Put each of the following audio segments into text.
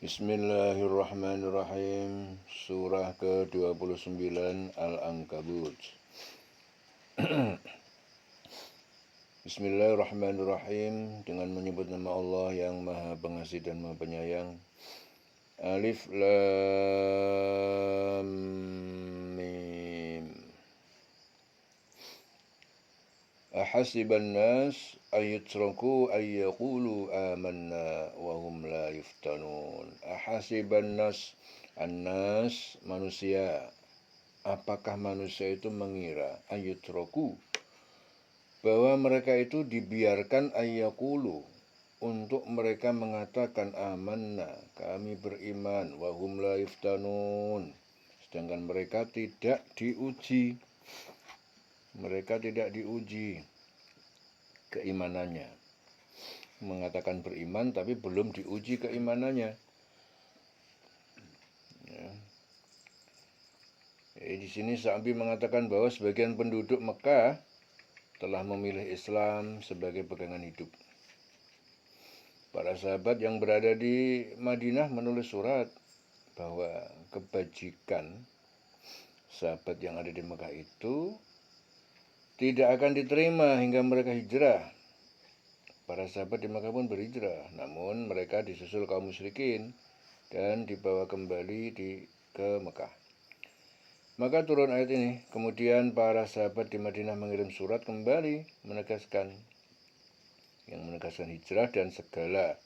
Bismillahirrahmanirrahim. Surah ke-29 Al-Ankabut. Bismillahirrahmanirrahim. Dengan menyebut nama Allah yang Maha Pengasih dan Maha Penyayang. Alif Lam Mim. Ahasiban nas ayutraku ayyaqulu amanna wa hum la yuftanun. Ahasiban nas, annas manusia. Apakah manusia itu mengira ayutraku bahwa mereka itu dibiarkan ayyaqulu untuk mereka mengatakan amanna, kami beriman, wa hum la yuftanun, sedangkan mereka tidak diuji. Mereka tidak diuji keimanannya. Mengatakan beriman tapi belum diuji keimanannya. Ya. Jadi di sini Sa'bi mengatakan bahwa sebagian penduduk Mekah telah memilih Islam sebagai pegangan hidup. Para sahabat yang berada di Madinah menulis surat bahwa kebajikan sahabat yang ada di Mekah itu tidak akan diterima hingga mereka hijrah. Para sahabat di Mekah pun berhijrah, namun mereka disusul kaum musyrikin dan dibawa kembali ke Mekah. Maka turun ayat ini. Kemudian para sahabat di Madinah mengirim surat kembali menegaskan hijrah dan segala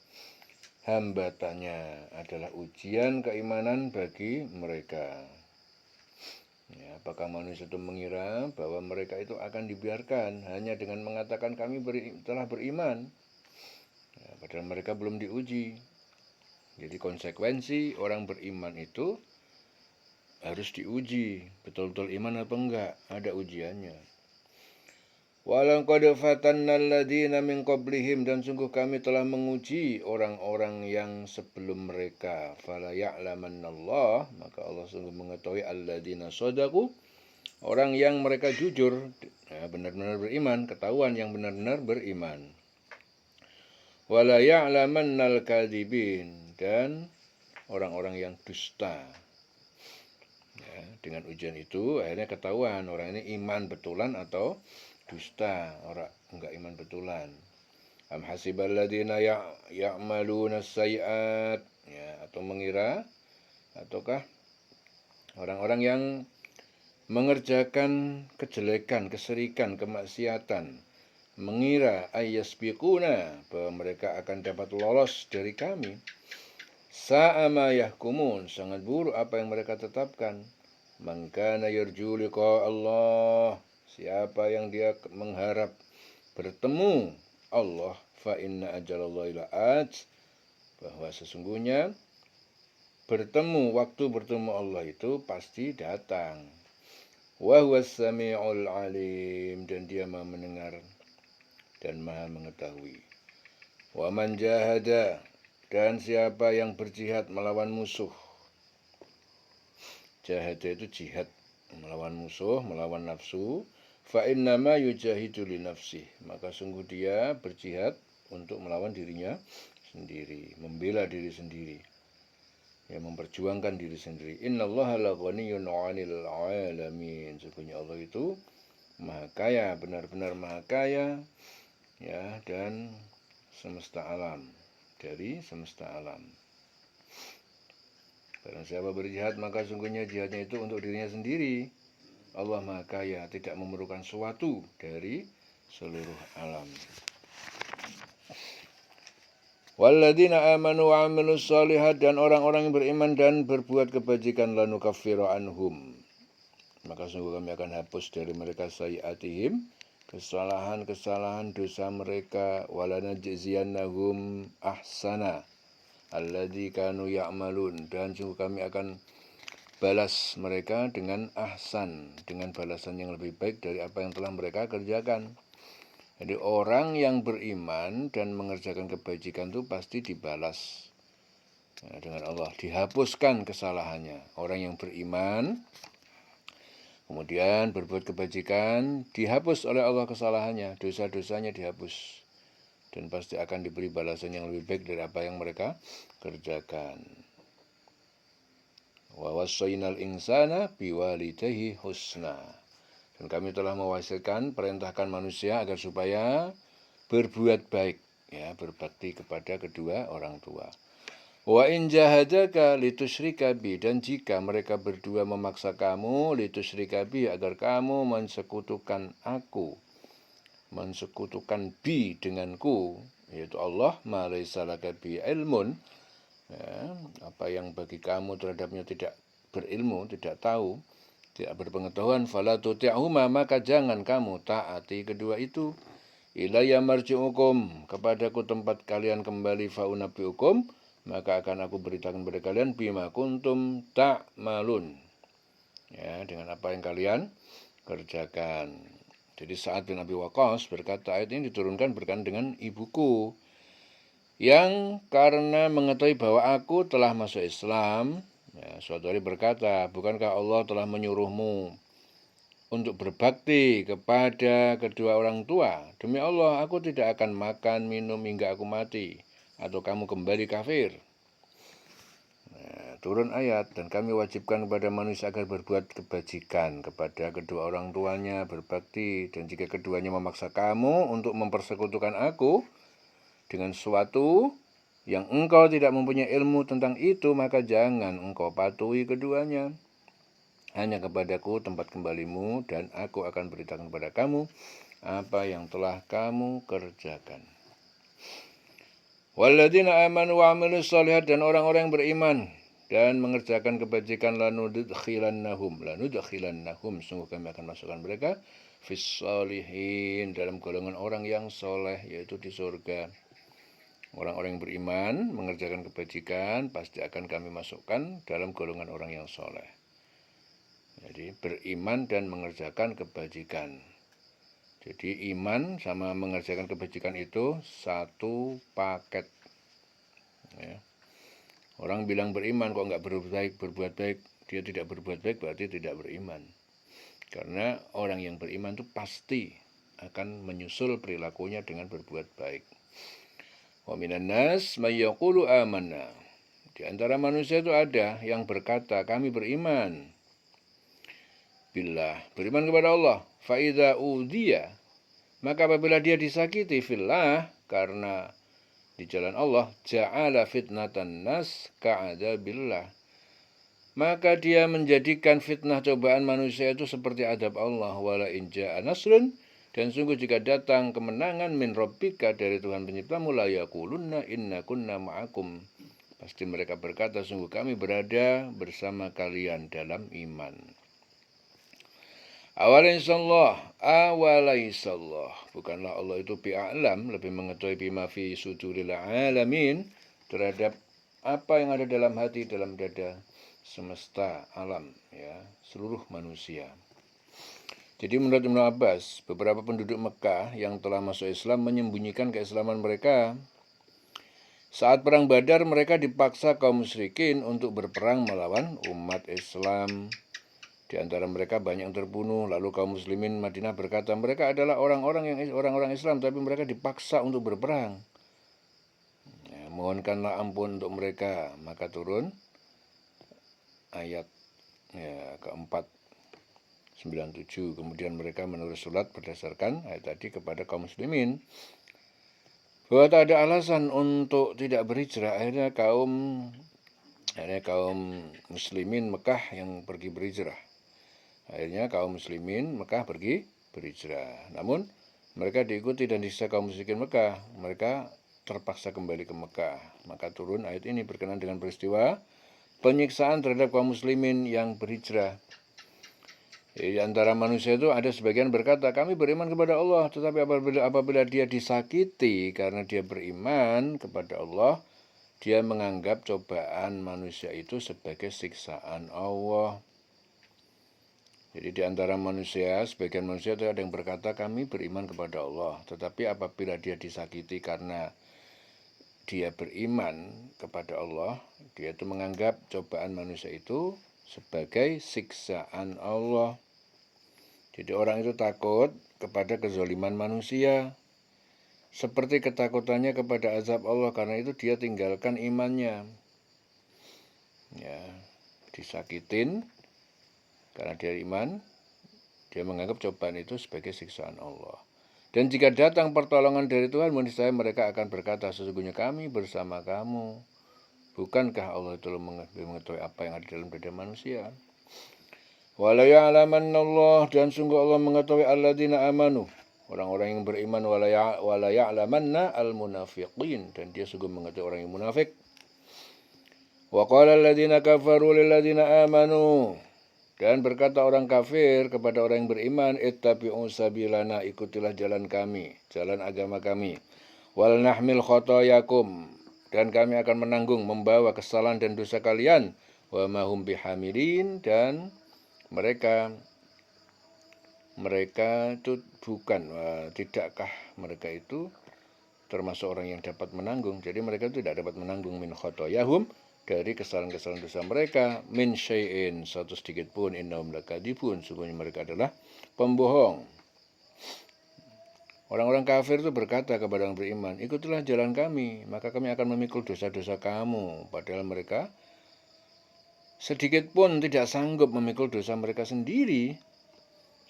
hambatannya adalah ujian keimanan bagi mereka. Ya, apakah manusia itu mengira bahwa mereka itu akan dibiarkan hanya dengan mengatakan kami telah beriman, ya, padahal mereka belum diuji. Jadi konsekuensi orang beriman itu harus diuji, betul-betul iman apa enggak, ada ujiannya. Walaqad fatanna alladziina min qablihim, dan sungguh kami telah menguji orang-orang yang sebelum mereka. Fala ya'lamannallah, maka Allah sungguh mengetahui alladzina shadaqu, orang yang mereka jujur, ya, benar-benar beriman, ketahuan yang benar-benar beriman. Wala ya'lamannal kadzibin, dan orang-orang yang dusta. Ya, dengan ujian itu akhirnya ketahuan orang ini iman betulan atau dusta, orang enggak iman betulan. Am hasibal ladzina ya'maluna sayyi'at, ya, atau mengira ataukah orang-orang yang mengerjakan kejelekan, keserikan, kemaksiatan, mengira ayyasbiquna, bahwa mereka akan dapat lolos dari kami. Sa'a ma yahkumun, sangat buruk apa yang mereka tetapkan. Man kana yarju liqa Allah, siapa yang dia mengharap bertemu Allah, fa inna ajalallahi la'at, bahwa sesungguhnya waktu bertemu Allah itu pasti datang. Wa huwas sami'ul alim, dan dia Maha mendengar dan Maha mengetahui. Wa man jahada, dan siapa yang berjihad melawan musuh. Jahada itu jihad, melawan musuh, melawan nafsu. Fa innama yujahidu li nafsih, maka sungguh dia berjihad untuk melawan dirinya sendiri, membela diri sendiri, ya, memperjuangkan diri sendiri. Innallaha la ghaniyyun 'anil 'alamin, sesungguhnya Allah itu maha kaya, benar-benar maha kaya, ya, dan semesta alam, dari semesta alam. Barang siapa berjihad, maka sungguhnya jihadnya itu untuk dirinya sendiri. Allah maha kaya, tidak memerlukan sesuatu dari seluruh alam. Walladzina amanu wa 'amilus shalihat, dan orang-orang yang beriman dan berbuat kebajikan, lanukaffiru anhum, maka sungguh kami akan hapus dari mereka sayyi'atihim, kesalahan-kesalahan dosa mereka, walanajziyannahum ahsana alladzi kanu ya'malun, dan sungguh kami akan balas mereka dengan ahsan, dengan balasan yang lebih baik dari apa yang telah mereka kerjakan. Jadi orang yang beriman dan mengerjakan kebajikan itu pasti dibalas, ya, dengan Allah, dihapuskan kesalahannya. Orang yang beriman kemudian berbuat kebajikan, dihapus oleh Allah kesalahannya, dosa-dosanya dihapus, dan pasti akan diberi balasan yang lebih baik dari apa yang mereka kerjakan. Wa wassaynal insana biwalidayhi husna. Dan kami telah mewasiatkan, perintahkan manusia agar supaya berbuat baik, ya, berbakti kepada kedua orang tua. Wa in jahadaka litusyrika bi, dan jika mereka berdua memaksa kamu litusyrika bi, agar kamu mensekutukan aku, mensekutukan bi denganku, yaitu Allah, ma laisa laka bi ilmun, ya, apa yang bagi kamu terhadapnya tidak berilmu, tidak tahu, tidak berpengetahuan, fala tuti'huma, maka jangan kamu taati kedua itu. Ilayya marji'ukum, kepadaku tempat kalian kembali, faunabbi'ukum, maka akan aku beritakan kepada kalian, bima kuntum ta'malun, ya, dengan apa yang kalian kerjakan. Jadi Sa'ad bin Abi Waqqas berkata, ayat ini diturunkan berkaitan dengan ibuku, yang karena mengetahui bahwa aku telah masuk Islam, ya, suatu hari berkata, bukankah Allah telah menyuruhmu untuk berbakti kepada kedua orang tua? Demi Allah, aku tidak akan makan, minum hingga aku mati, atau kamu kembali kafir. Nah, turun ayat, dan kami wajibkan kepada manusia agar berbuat kebajikan kepada kedua orang tuanya, berbakti, dan jika keduanya memaksa kamu untuk mempersekutukan aku dengan sesuatu yang engkau tidak mempunyai ilmu tentang itu, maka jangan engkau patuhi keduanya. Hanya kepadaku tempat kembalimu, dan aku akan beritakan kepada kamu apa yang telah kamu kerjakan. Walladzina amanu wa amilus shalihat, dan orang-orang yang beriman dan mengerjakan kebajikan, lanudkhilannahum, sungguh kami akan masukkan mereka fis shalihin, dalam golongan orang yang soleh, yaitu di surga. Orang-orang yang beriman, mengerjakan kebajikan, pasti akan kami masukkan dalam golongan orang yang soleh. Jadi beriman dan mengerjakan kebajikan. Jadi iman sama mengerjakan kebajikan itu satu paket. Ya. Orang bilang beriman kok nggak berbuat baik, dia tidak berbuat baik berarti tidak beriman. Karena orang yang beriman itu pasti akan menyusul perilakunya dengan berbuat baik. Wa minan nas may yaqulu amanna. Di antara manusia itu ada yang berkata, kami beriman billah, beriman kepada Allah. Fa idza udhiya, maka apabila dia disakiti fillah, karena di jalan Allah, ja'ala fitnatan nas ka'adzabillah, maka dia menjadikan fitnah cobaan manusia itu seperti adab Allah. Wala in ja'a nasrun, dan sungguh jika datang kemenangan min rabbika, dari Tuhan penciptamu, la yaqulunna inna kunna ma'akum, pasti mereka berkata, sungguh kami berada bersama kalian dalam iman. Awalaisallah, bukanlah Allah itu bi'alam, lebih mengetahui bima fi suduril alamin, terhadap apa yang ada dalam hati, dalam dada semesta alam, ya, seluruh manusia. Jadi menurut Ibnu Abbas, beberapa penduduk Mekah yang telah masuk Islam menyembunyikan keislaman mereka. Saat perang Badar, mereka dipaksa kaum musyrikin untuk berperang melawan umat Islam. Di antara mereka banyak yang terbunuh. Lalu kaum muslimin Madinah berkata, mereka adalah orang-orang Islam, tapi mereka dipaksa untuk berperang. Ya, mohonkanlah ampun untuk mereka. Maka turun ayat, ya, keempat 97. Kemudian mereka menulis surat berdasarkan ayat tadi kepada kaum muslimin bahwa tak ada alasan untuk tidak berhijrah. Akhirnya kaum muslimin Mekah yang pergi berhijrah. Akhirnya kaum muslimin Mekah pergi berhijrah. Namun mereka diikuti dan disiksa kaum musyrikin Mekah. Mereka terpaksa kembali ke Mekah. Maka turun ayat ini berkenaan dengan peristiwa penyiksaan terhadap kaum muslimin yang berhijrah. Di antara manusia itu ada sebagian berkata, kami beriman kepada Allah, tetapi apabila dia disakiti karena dia beriman kepada Allah, dia menganggap cobaan manusia itu sebagai siksaan Allah. Jadi di antara manusia, sebagian manusia itu ada yang berkata, kami beriman kepada Allah, tetapi apabila dia disakiti karena dia beriman kepada Allah, dia itu menganggap cobaan manusia itu sebagai siksaan Allah. Jadi orang itu takut kepada kezaliman manusia, seperti ketakutannya kepada azab Allah, karena itu dia tinggalkan imannya. Ya, disakitin karena dia iman, dia menganggap cobaan itu sebagai siksaan Allah. Dan jika datang pertolongan dari Tuhan, niscaya mereka akan berkata, sesungguhnya kami bersama kamu. Bukankah Allah itu mengetahui apa yang ada dalam dada manusia? Wala ya'lamannallah, dan sungguh Allah mengetahui alladzina amanu, orang-orang yang beriman, wala ya'lamanna al-munafiqin, dan dia sungguh mengetahui orang yang munafik. Wa qala alladzina kafaru lilladzina amanu, dan berkata orang kafir kepada orang yang beriman, ittabi'u sabilana, ikutilah jalan kami, jalan agama kami. Wal nahmil khotoyakum, dan kami akan menanggung, membawa kesalahan dan dosa kalian. Wa mahum bihamilin, dan mereka itu bukan, tidakkah mereka itu termasuk orang yang dapat menanggung. Jadi mereka tidak dapat menanggung min khotoyahum, dari kesalahan-kesalahan dosa mereka, min syai'in, satu sedikit pun, innahum lakadibun, sungguhnya mereka adalah pembohong. Orang-orang kafir itu berkata kepada orang beriman, ikutilah jalan kami, maka kami akan memikul dosa-dosa kamu. Padahal mereka sedikit pun tidak sanggup memikul dosa mereka sendiri.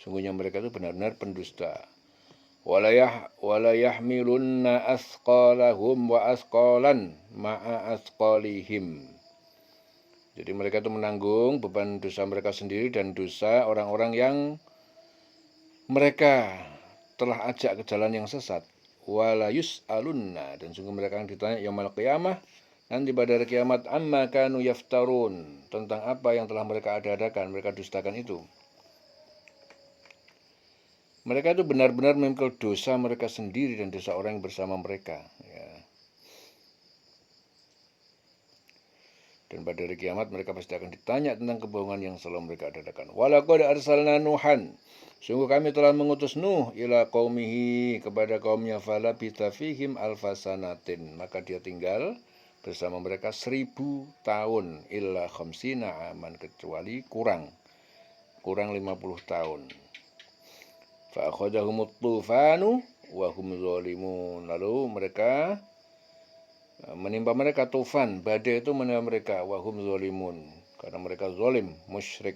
Sungguhnya mereka itu benar-benar pendusta. Wala yahmilunna asqalahum wa asqalan ma'a asqalihim. Jadi mereka itu menanggung beban dosa mereka sendiri dan dosa orang-orang yang mereka telah ajak ke jalan yang sesat. Wala yus'alunna, dan sungguh mereka akan ditanya yaumul qiyamah, nanti pada hari kiamat, amma kanu yaftarun, tentang apa yang telah mereka ada-adakan, mereka dustakan itu. Mereka itu benar-benar memikul dosa mereka sendiri dan dosa orang yang bersama mereka. Ya. Dan pada hari kiamat mereka pasti akan ditanya tentang kebohongan yang selalu mereka adakan. Walaqad arsalna Nuhan, sungguh kami telah mengutus Nuh ila qaumihi, kepada kaumnya, falabitha fihim alfasanatin, maka dia tinggal bersama mereka 1000 tahun, illa khamsina aman, kecuali kurang 50 tahun. Fa'akhadahumut tufanu wa hum zalimun, lalu mereka menimpa mereka tufan, badai itu menimpa mereka, wa hum zalimun, karena mereka zalim, musyrik.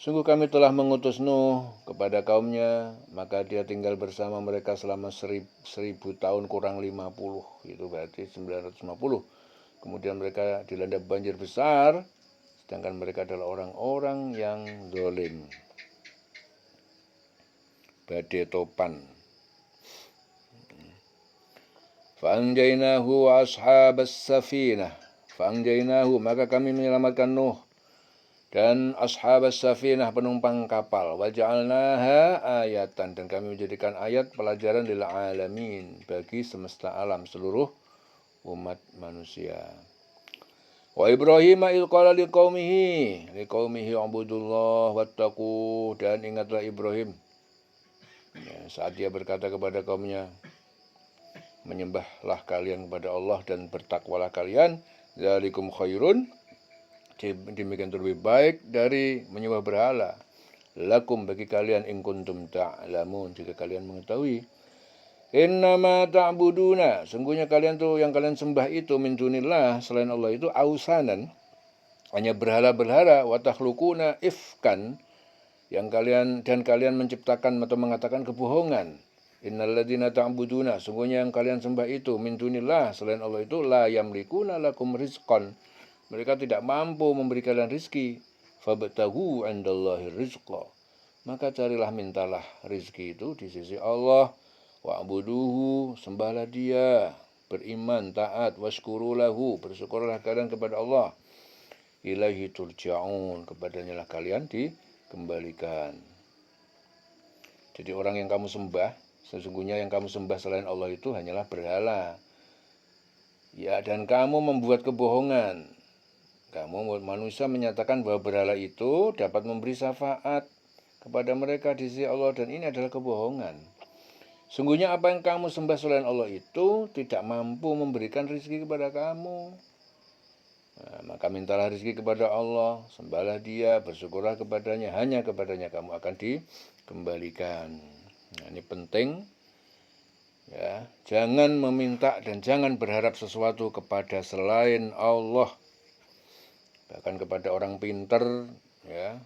Sungguh kami telah mengutus Nuh kepada kaumnya, maka dia tinggal bersama mereka selama 1000 tahun kurang 50, itu berarti 950. Kemudian mereka dilanda banjir besar, sedangkan mereka adalah orang-orang yang zalim. Badai topan. Fa'anjainahu wa ashabas safinah. Fa'anjainahu, maka kami menyelamatkan Nuh dan ashabas safinah, penumpang kapal. Wa ja'alnaha ayatan, dan kami menjadikan ayat pelajaran lil alamin, bagi semesta alam, seluruh umat manusia. Wa Ibrahim idh qala liqaumihi ubudullah wattaqu, dan ingatlah Ibrahim, ya, saat dia berkata kepada kaumnya, menyembahlah kalian kepada Allah dan bertakwalah kalian, dzalikum khairun, demikian lebih baik dari menyembah berhala, lakum, bagi kalian, in kuntum ta'lamun, jika kalian mengetahui. Innama ta'buduna, sungguhnya kalian tuh yang kalian sembah itu, min dunillah, selain Allah itu, ausanan, hanya berhala-berhala, wa takhluquna ifkan, yang kalian menciptakan atau mengatakan kebohongan. Innalladzina ta'buduna, sungguhnya yang kalian sembah itu, min dunillah, selain Allah itu, la yamlikuna lakum rizqan, mereka tidak mampu memberi kalian rizki. Fabtaghu 'indallahi rizqa, maka carilah, mintalah rizki itu di sisi Allah. Wa'buduhu, sembahlah dia, beriman, taat, washkurulahu, bersyukurlah kalian kepada Allah. Ilaihi turja'un, kepadanya lah kalian dikembalikan. Jadi orang yang kamu sembah, sesungguhnya yang kamu sembah selain Allah itu hanyalah berhala. Ya, dan kamu membuat kebohongan. Kamu manusia menyatakan bahwa berhala itu dapat memberi syafaat kepada mereka di sisi Allah, dan ini adalah kebohongan. Sungguhnya apa yang kamu sembah selain Allah itu tidak mampu memberikan rezeki kepada kamu. Nah, maka mintalah rezeki kepada Allah, sembahlah dia, bersyukurlah kepadanya, hanya kepadanya kamu akan dikembalikan. Nah, ini penting, ya, jangan meminta dan jangan berharap sesuatu kepada selain Allah. bahkan kepada orang pinter, ya,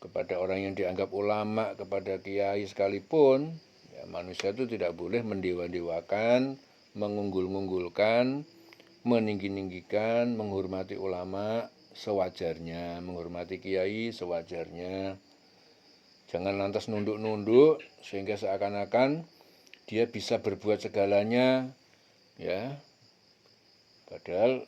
kepada orang yang dianggap ulama, kepada kiai sekalipun, ya, manusia itu tidak boleh mendewa-dewakan, mengunggul-unggulkan, meninggi-ninggikan, menghormati ulama sewajarnya, menghormati kiai sewajarnya. Jangan lantas nunduk-nunduk sehingga seakan-akan dia bisa berbuat segalanya, ya. Padahal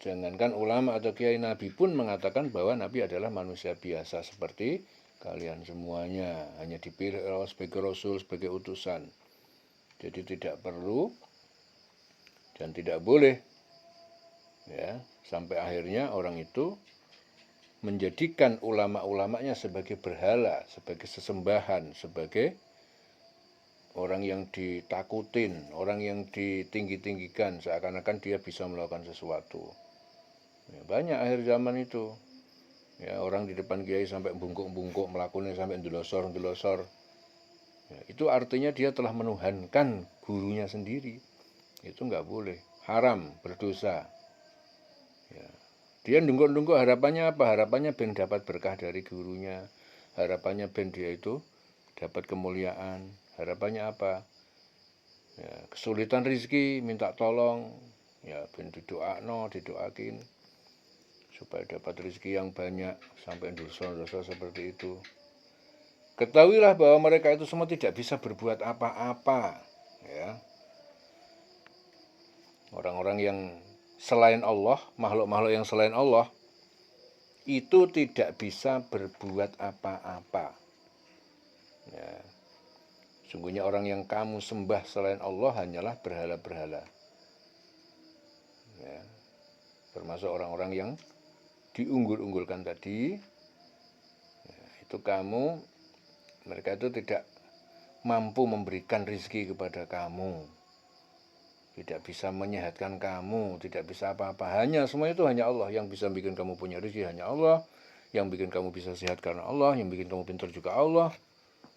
jangankan ulama atau kiai, Nabi pun mengatakan bahwa Nabi adalah manusia biasa seperti kalian semuanya, hanya dipilih Allah sebagai Rasul, sebagai utusan. Jadi tidak perlu dan tidak boleh, ya, sampai akhirnya orang itu menjadikan ulama-ulamanya sebagai berhala, sebagai sesembahan, sebagai orang yang ditakutin, orang yang ditinggi-tinggikan, seakan-akan dia bisa melakukan sesuatu. Ya, banyak akhir zaman itu, ya, orang di depan kiai sampai bungkuk-bungkuk, melakukannya sampai ndelosor-ndelosor. Ya, itu artinya dia telah menuhankan gurunya sendiri. Itu nggak boleh, haram, berdosa. Ya. Dia nunggu-nunggu harapannya apa? Harapannya ben dapat berkah dari gurunya, harapannya ben dia itu dapat kemuliaan, harapannya apa? Ya, kesulitan rezeki, minta tolong, ya ben didoakin supaya dapat rezeki yang banyak, sampai dosa-dosa seperti itu. Ketahuilah bahwa mereka itu semua tidak bisa berbuat apa-apa, ya. Orang-orang yang selain Allah, makhluk-makhluk yang selain Allah, itu tidak bisa berbuat apa-apa. Ya. Sungguhnya orang yang kamu sembah selain Allah hanyalah berhala-berhala. Ya. Termasuk orang-orang yang diunggul-unggulkan tadi, ya, itu mereka itu tidak mampu memberikan rezeki kepada kamu, tidak bisa menyehatkan kamu, tidak bisa apa-apa. Semua itu hanya Allah. Yang bisa bikin kamu punya rezeki hanya Allah. Yang bikin kamu bisa sehat karena Allah. Yang bikin kamu pintar juga Allah.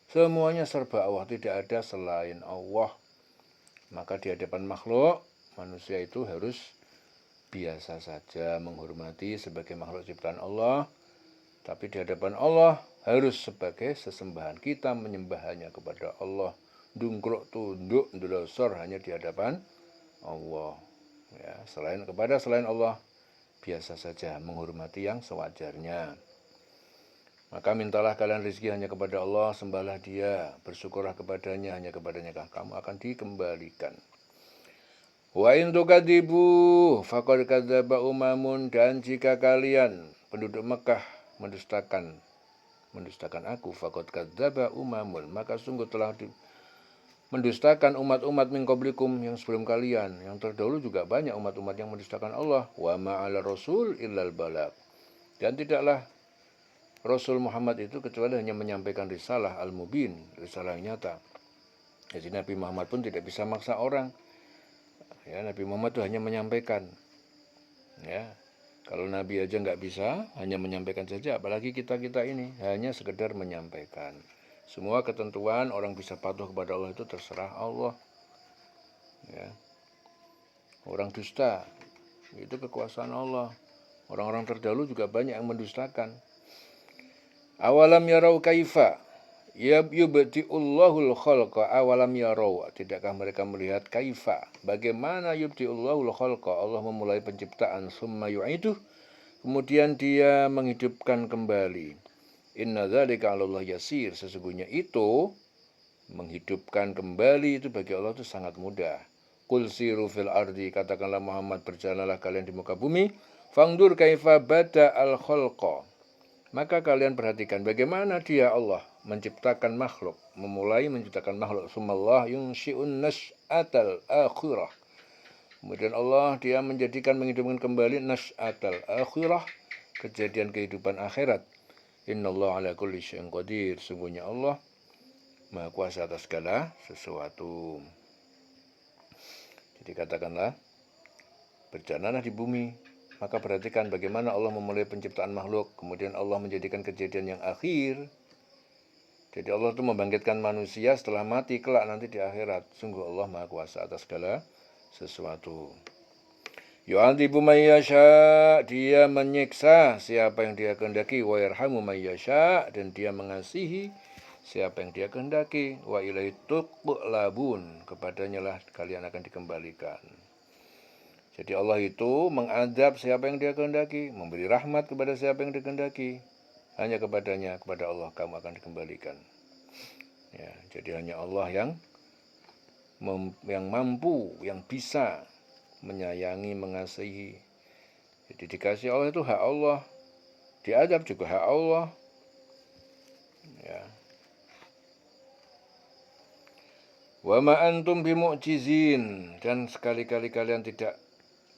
Semuanya serba Allah, tidak ada selain Allah. Maka di hadapan makhluk, manusia itu harus biasa saja menghormati sebagai makhluk ciptaan Allah. Tapi di hadapan Allah harus sebagai sesembahan. Kita menyembah hanya kepada Allah. Dungkruk, tunduk, ndelosor hanya di hadapan Allah, ya. Selain Allah biasa saja menghormati yang sewajarnya. Maka mintalah kalian rezeki hanya kepada Allah, sembahlah Dia, bersyukurlah kepadanya, hanya kepadanya kamu akan dikembalikan. Wa in tukadzibu faqad kadzdzaba umamun, dan jika kalian penduduk Mekah mendustakan aku, faqad kadzdzaba umamun, maka sungguh telah mendustakan umat-umat min qablikum, yang sebelum kalian, yang terdahulu juga banyak umat-umat yang mendustakan Allah. Wa ma'ala rasul illal balagh, dan tidaklah Rasul Muhammad itu kecuali hanya menyampaikan risalah al-mubin, risalah yang nyata. Jadi Nabi Muhammad pun tidak bisa maksa orang. Ya, Nabi Muhammad itu hanya menyampaikan. Ya, kalau Nabi aja nggak bisa, hanya menyampaikan saja, apalagi kita ini hanya sekedar menyampaikan. Semua ketentuan orang bisa patuh kepada Allah itu terserah Allah. Ya. Orang dusta itu kekuasaan Allah. Orang-orang terdahulu juga banyak yang mendustakan. Awalam yarau kaifa yubti'ullahul khalqa, awalam yarau, tidakkah mereka melihat kaifa, bagaimana yubti'ullahul khalqa, Allah memulai penciptaan, summa yu'iduh, kemudian Dia menghidupkan kembali. Inna dzalika 'alallah yasir, sesungguhnya itu menghidupkan kembali itu bagi Allah itu sangat mudah. Qul siru fil ardi, katakanlah Muhammad, berjalanlah kalian di muka bumi, fangdur kaifa bada'al khalqa, maka kalian perhatikan bagaimana Dia Allah menciptakan makhluk, memulai menciptakan makhluk. Sumallah yunsyi'un nas'atal akhirah, kemudian Allah Dia menghidupkan kembali nas'atal akhirah, kejadian kehidupan akhirat. Innallaha ala kulli syai'in qadir, sungguhnya Allah Maha kuasa atas segala sesuatu. Jadi katakanlah, berjalanlah di bumi, maka perhatikan bagaimana Allah memulai penciptaan makhluk, kemudian Allah menjadikan kejadian yang akhir. Jadi Allah itu membangkitkan manusia setelah mati kelak nanti di akhirat. Sungguh Allah Maha kuasa atas segala sesuatu. Yu'adzibu may yasha, dia menyiksa siapa yang dia kehendaki, wa yarhamu may yasha, dan dia mengasihi siapa yang dia kehendaki, wa ilaihi tuqlabun, kepadanya lah kalian akan dikembalikan. Jadi Allah itu mengadab siapa yang dia kehendaki, memberi rahmat kepada siapa yang dikehendaki. Hanya kepadanya, kepada Allah kamu akan dikembalikan. Ya, jadi hanya Allah yang mampu, yang bisa menyayangi, mengasihi. Jadi dikasih Allah itu hak Allah, diadab juga hak Allah. Ya. Wa ma antum bimu'jizin, dan sekali-kali kalian tidak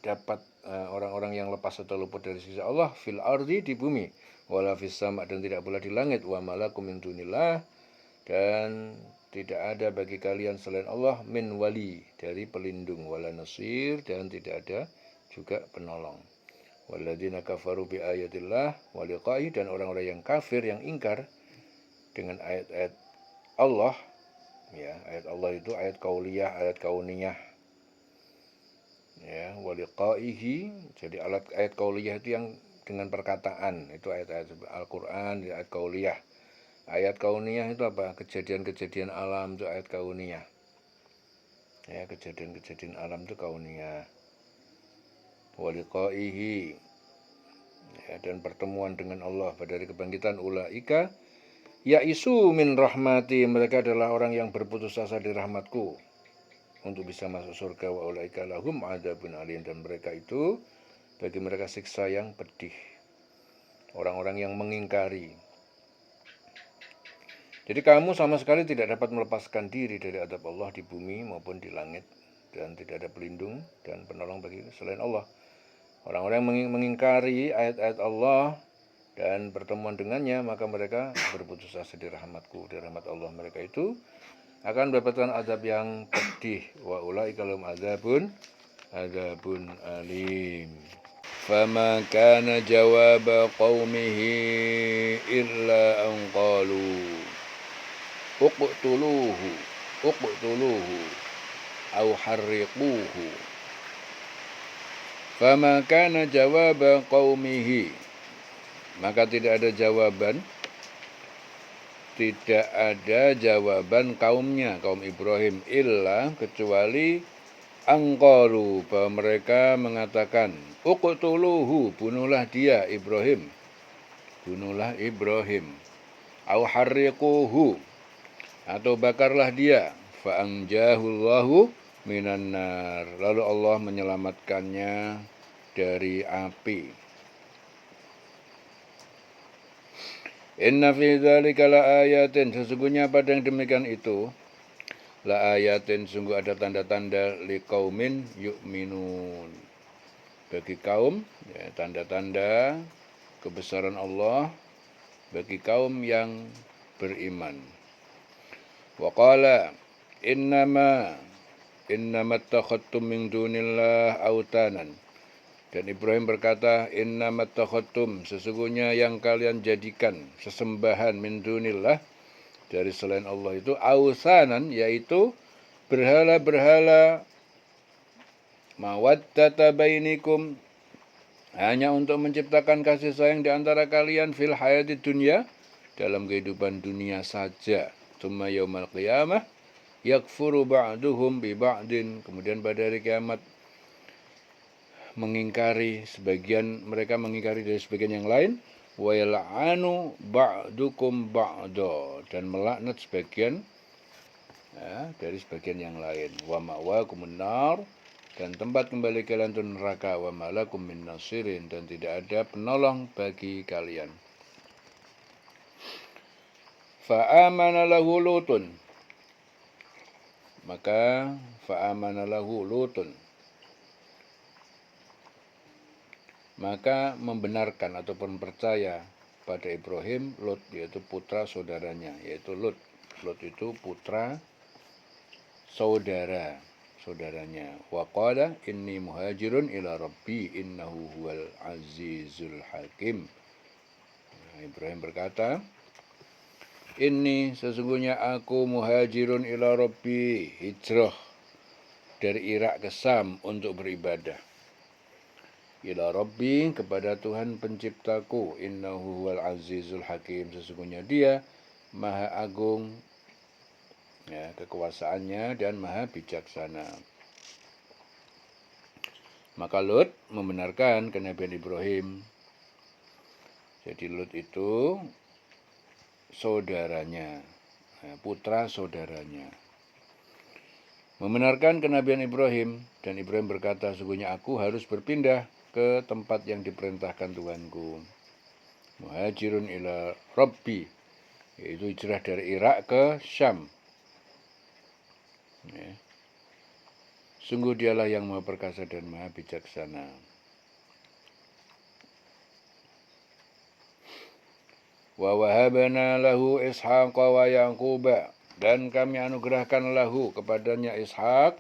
dapat orang-orang yang lepas atau luput dari sisa Allah fil ardi, di bumi, wala fis sama, dan tidak pula di langit, wa malakum min dunillah, dan tidak ada bagi kalian selain Allah min wali, dari pelindung, wala nasir, dan tidak ada juga penolong. Walladzina kafaru bi ayatillah wa liqa'i, dan orang-orang yang kafir, yang ingkar dengan ayat-ayat Allah. Ya, ayat Allah itu ayat kauliyah, ayat kauniyah. Ya, wa liqa'ihi, jadi ayat kauliyah itu yang dengan perkataan, itu ayat-ayat Al-Qur'an, ayat kauliyah. Ayat kauniyah itu apa? Kejadian-kejadian alam itu ayat kauniyah. Ya, kejadian-kejadian alam itu kauniyah. Wa liqa'ihi, ya, dan pertemuan dengan Allah pada hari kebangkitan, ulaika ya'isu min rahmati, mereka adalah orang yang berputus asa di rahmatku untuk bisa masuk surga, wa ulaika lahum adzabun alim, dan mereka itu bagi mereka siksa yang pedih. Orang-orang yang mengingkari. Jadi kamu sama sekali tidak dapat melepaskan diri dari adab Allah di bumi maupun di langit, dan tidak ada pelindung dan penolong bagi selain Allah. Orang-orang yang mengingkari ayat-ayat Allah dan pertemuan dengannya, maka mereka berputus asa di rahmatku, di rahmat Allah. Mereka itu akan mendapatkan azab yang pedih. Wa ulaika lahum adzabun alim. Fama kana jawaba qaumihi illa an qalu uqtuluhu au harriquhu. Fama kana jawaba qaumihi, maka tidak ada jawaban kaumnya, kaum Ibrahim, illa, kecuali angqalu, bahwa mereka mengatakan uqtuluhu, bunuhlah dia Ibrahim, au harriquhu, atau bakarlah dia, fa anjahullahu minan nar, lalu Allah menyelamatkannya dari api. Inna fi dzalika laayatin, sesungguhnya pada yang demikian itu, laayatin, sungguh ada tanda-tanda, liqaumin yu'minun, bagi kaum, ya, tanda-tanda kebesaran Allah bagi kaum yang beriman. Wa qala innama attakhadtum min dunillah autanan, dan Ibrahim berkata, innama attakhadtum, sesungguhnya yang kalian jadikan sesembahan, min dunillah, dari selain Allah itu, autanan, yaitu berhala-berhala, mawaddata bainikum, hanya untuk menciptakan kasih sayang di antara kalian, fil hayati dunya, dalam kehidupan dunia saja. Tsumma yaumal qiyamah yakfuru ba'duhum bi ba'din, kemudian pada hari kiamat mereka mengingkari dari sebagian yang lain, wa yal'anu ba'dukum ba'da, dan melaknat sebagian, ya, dari sebagian yang lain. Wa ma'wakumun nar, dan tempat kembali kalian itu neraka, wa malakum min nasirin, dan tidak ada penolong bagi kalian. Fa'amana lahu Lutun, maka fa'amana lahu Lutun, maka membenarkan ataupun percaya pada Ibrahim Lut, yaitu putra saudaranya, yaitu Lut. Lut itu putra saudaranya. Wa qala inni muhajirun ila rabbi innahu huwal azizul hakim. Ibrahim berkata, inni, sesungguhnya aku, muhajirun ila rabbi, hijrah dari Irak ke Sam untuk beribadah. ila rabbi, kepada Tuhan penciptaku, innahu huwal azizul hakim, sesungguhnya dia maha agung ya, kekuasaannya dan maha bijaksana. Maka Lut membenarkan kenabian Ibrahim. Jadi Lut itu saudaranya, putra saudaranya. Membenarkan kenabian Ibrahim, dan Ibrahim berkata, sesungguhnya aku harus berpindah ke tempat yang diperintahkan Tuhanku. Muhajirun ila Rabbi, yaitu hijrah dari Irak ke Syam. Ya. Sungguh dialah yang maha perkasa dan maha bijaksana. Wa wahabna lahu Ishaqa wa Yaquba, dan kami anugerahkan lahu kepadanya Ishak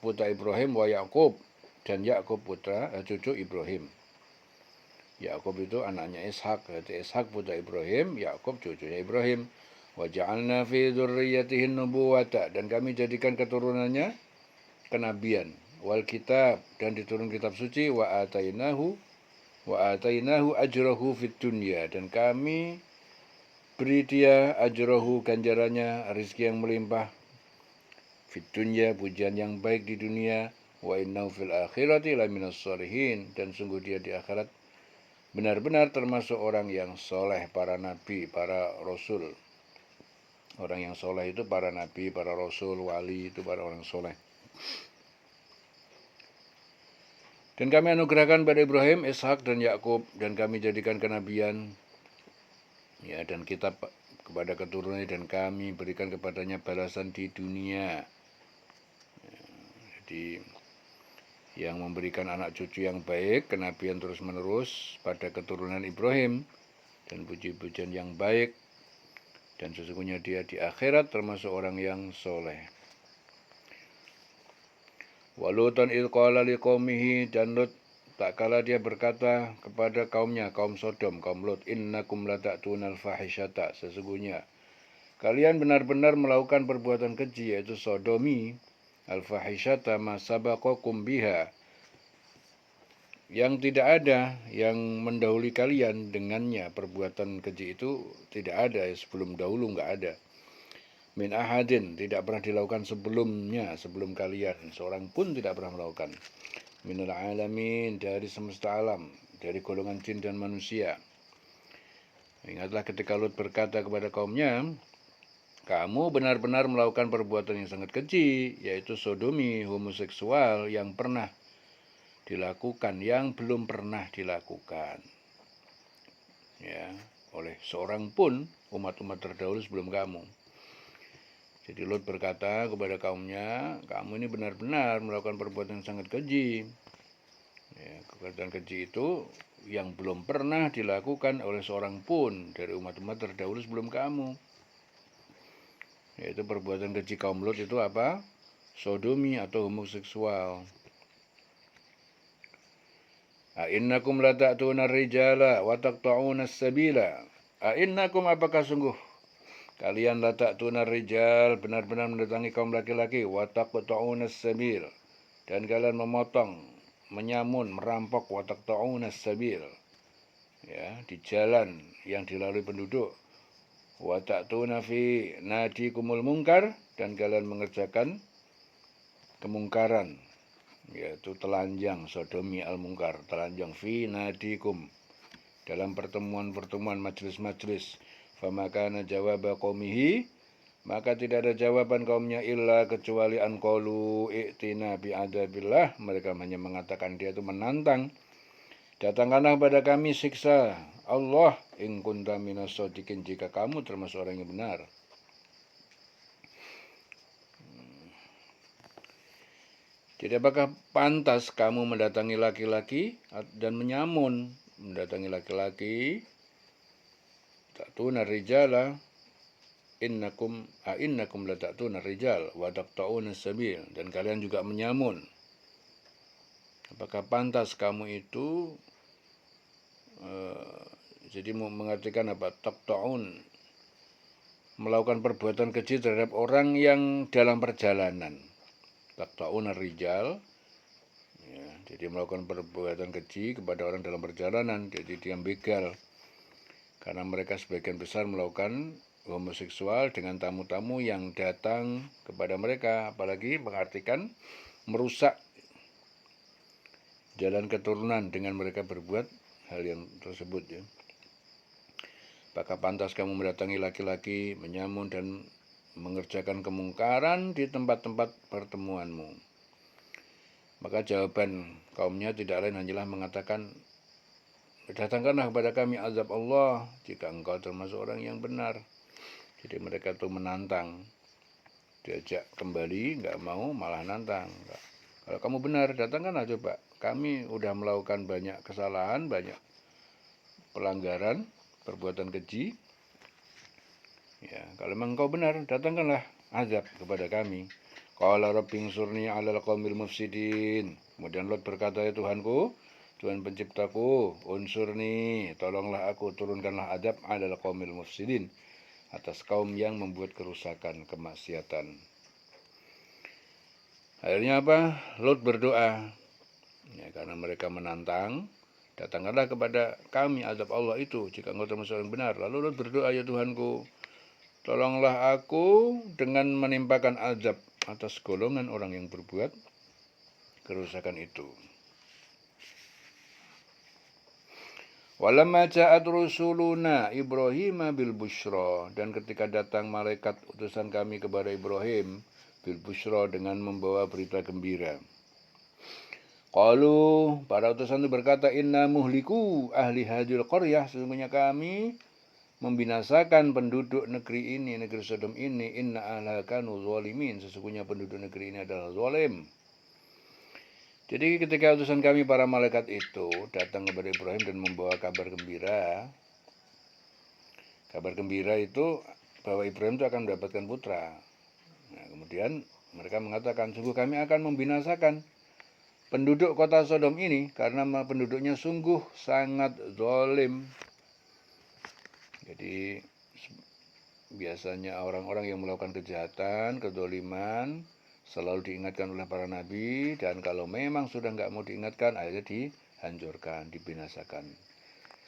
putra Ibrahim, wa Yaqub, dan Yakub putra cucu Ibrahim. Yakub itu anaknya Ishak, yaitu Ishak putra Ibrahim, Yakub cucunya Ibrahim. Wa ja'alna fi dzurriyyatihi nubuwata, dan kami jadikan keturunannya kenabian, wal kitab, dan diturun kitab suci, wa atainahu ajrahu fid dunya, dan kami beri dia ajrahu, ganjarannya, rezeki yang melimpah, fid dunya, pujian yang baik di dunia, wa innahu fil akhirati laminas sholihin, dan sungguh dia di akhirat benar-benar termasuk orang yang soleh, para nabi, para rasul. Orang yang soleh itu para nabi, para rasul, wali, itu para orang soleh. Dan kami anugerahkan pada Ibrahim, Ishak, dan Yakub, dan kami jadikan kenabian ya, dan kitab kepada keturunannya, dan kami berikan kepadanya balasan di dunia. Ya, jadi yang memberikan anak cucu yang baik, kenabian terus-menerus pada keturunan Ibrahim, dan puji-pujian yang baik, dan sesungguhnya dia di akhirat termasuk orang yang soleh. Walutan idh qala liqaumihi, dan Lut tak kala dia berkata kepada kaumnya, kaum Sodom, kaum Lut, innakum lata'tunal fahisyata, sesungguhnya kalian benar-benar melakukan perbuatan keji, yaitu sodomi, al-fahisyata ma sabaqakum biha, yang tidak ada yang mendahului kalian dengannya. Perbuatan keji itu tidak ada sebelum dahulu, enggak ada. Min ahadin, tidak pernah dilakukan sebelumnya, sebelum kalian, seorang pun tidak pernah melakukan. Minal alamin, dari semesta alam, dari golongan jin dan manusia. Ingatlah ketika Lut berkata kepada kaumnya, kamu benar-benar melakukan perbuatan yang sangat keji, yaitu sodomi, homoseksual, yang pernah dilakukan, yang belum pernah dilakukan ya, oleh seorang pun umat-umat terdahulu sebelum kamu. Jadi Lut berkata kepada kaumnya, kamu ini benar-benar melakukan perbuatan yang sangat keji ya, perbuatan keji itu yang belum pernah dilakukan oleh seorang pun dari umat-umat terdahulu sebelum kamu. Yaitu perbuatan keji kaum Lut itu apa? Sodomi atau homoseksual. A'innakum lata'tuna rijala wa taqta'una as-sabila. A'innakum, apakah sungguh kalian lata'tuna rijal, benar-benar mendatangi kaum laki-laki, wa taqta'una as-sabil, dan kalian memotong, menyamun, merampok, wa taqta'una as-sabil ya, di jalan yang dilalui penduduk. Wa ta'tuna fi nadikumul munkar, dan kalian mengerjakan kemungkaran, yaitu telanjang, sodomi al-mungkar, telanjang fi nadikum, dalam pertemuan-pertemuan, majelis-majelis. Famakana jawaba qaumihi, maka tidak ada jawaban kaumnya illa kecuali anqalu i'tina bi'adabillah, mereka hanya mengatakan, dia itu menantang, datangkanlah pada kami siksa Allah, in kunta minas shodiqin, jika kamu termasuk orang yang benar. Jadi apakah pantas kamu mendatangi laki-laki dan menyamun, mendatangi laki-laki, ta'tuna rijala, innakum lata'tuna rijal wa taqta'una sabil, dan kalian juga menyamun. Apakah pantas kamu itu jadi mengartikan apa? Taqta'un, melakukan perbuatan keji terhadap orang yang dalam perjalanan. Taqta'una rijal ya, Jadi melakukan perbuatan keji kepada orang dalam perjalanan, jadi dia begal. Karena mereka sebagian besar melakukan homoseksual dengan tamu-tamu yang datang kepada mereka, apalagi mengartikan merusak jalan keturunan dengan mereka berbuat hal yang tersebut ya. Apakah pantas kamu mendatangi laki-laki, menyamun dan mengerjakan kemungkaran di tempat-tempat pertemuanmu? Maka jawaban kaumnya tidak lain hanyalah mengatakan, datangkanlah kepada kami azab Allah jika engkau termasuk orang yang benar. Jadi mereka itu menantang, diajak kembali nggak mau, malah nantang. Kalau kamu benar, datangkanlah coba. Kami udah melakukan banyak kesalahan, banyak pelanggaran, perbuatan keji. Ya, kalau memang engkau benar, datangkanlah azab kepada kami. Qala rabbi surni 'alal qaumil mufsidin. Kemudian Lot berkata, ya Tuhanku, Tuhan penciptaku, unsurni, tolonglah aku, turunkanlah adab 'alal qaumil mufsidin, atas kaum yang membuat kerusakan, kemaksiatan. Akhirnya apa? Lot berdoa. Ya, karena mereka menantang, datangkanlah kepada kami azab Allah itu jika engkau termasuk yang benar. Lalu Lot berdoa, ya Tuhanku, tolonglah aku dengan menimpakan azab atas golongan orang yang berbuat kerusakan itu. Walamma ja'at rusuluna Ibrahim bil busyra, dan ketika datang malaikat utusan kami kepada Ibrahim bil busyra dengan membawa berita gembira. Qalu, para utusan itu berkata, inna muhliku ahli hadil qaryah, sesungguhnya kami membinasakan penduduk negeri ini, negeri Sodom ini. Inna ahlaha kanu zalimin, sesungguhnya penduduk negeri ini adalah zalim. Jadi ketika utusan kami para malaikat itu datang kepada Ibrahim dan membawa kabar gembira itu bahwa Ibrahim itu akan mendapatkan putra. Nah, kemudian mereka mengatakan, sungguh kami akan membinasakan penduduk kota Sodom ini karena penduduknya sungguh sangat zalim. Jadi biasanya orang-orang yang melakukan kejahatan, kezaliman selalu diingatkan oleh para nabi, dan kalau memang sudah nggak mau diingatkan, akhirnya dihancurkan, dibinasakan.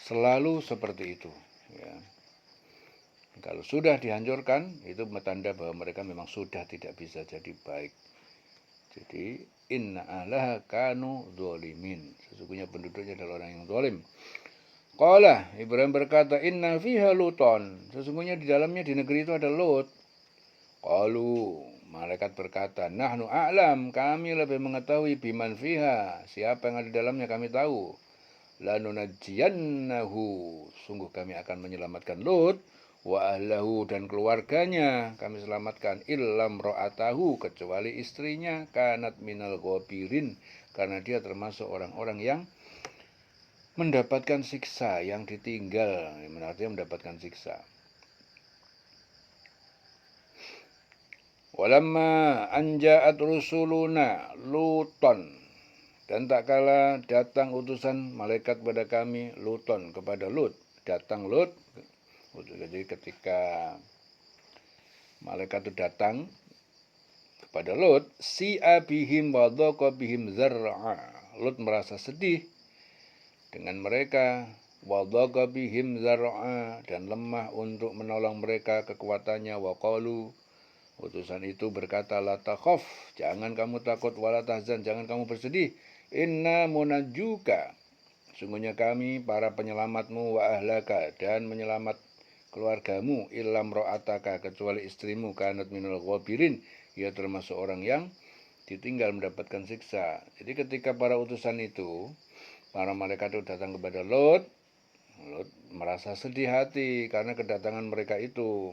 Selalu seperti itu. Ya. Kalau sudah dihancurkan, itu tanda bahwa mereka memang sudah tidak bisa jadi baik. Jadi inna ahlaha kanu zalimin, sesungguhnya penduduknya adalah orang yang zalim. Qala, Ibrahim berkata, inna fiha Luton, sesungguhnya di dalamnya di negeri itu ada Lut. Qalu, malaikat berkata, nahnu a'lam, kami lebih mengetahui biman fiha, siapa yang ada di dalamnya kami tahu. Lanunajjiyannahu, sungguh kami akan menyelamatkan Lut, wa ahlahu, dan keluarganya kami selamatkan, illam ra'atahu, kecuali istrinya, kanat minal ghabirin, karena dia termasuk orang-orang yang mendapatkan siksa, yang ditinggal, artinya mendapatkan siksa. Walamma anja'at rusuluna Luton, dan tak kala datang utusan malaikat kepada kami Luton, kepada Lut, datang Lut. Jadi ketika malaikat itu datang kepada Lut, si'a bihim wa dhaqa bihim zar'a, Lut merasa sedih dengan mereka, wa dhaqa bihim zar'a, dan lemah untuk menolong mereka kekuatannya. Wa qalu, utusan itu berkata, la takhaf, jangan kamu takut, wala tahzan, jangan kamu bersedih, inna munajjuka, sungguhnya kami para penyelamatmu, wa ahlaka, dan menyelamat keluargamu, illam ra'ataka, kecuali istrimu, kanat minal ghabirin, ia termasuk orang yang ditinggal mendapatkan siksa. Jadi ketika para utusan itu, para malaikat itu datang kepada Lut, Lut merasa sedih hati karena kedatangan mereka itu.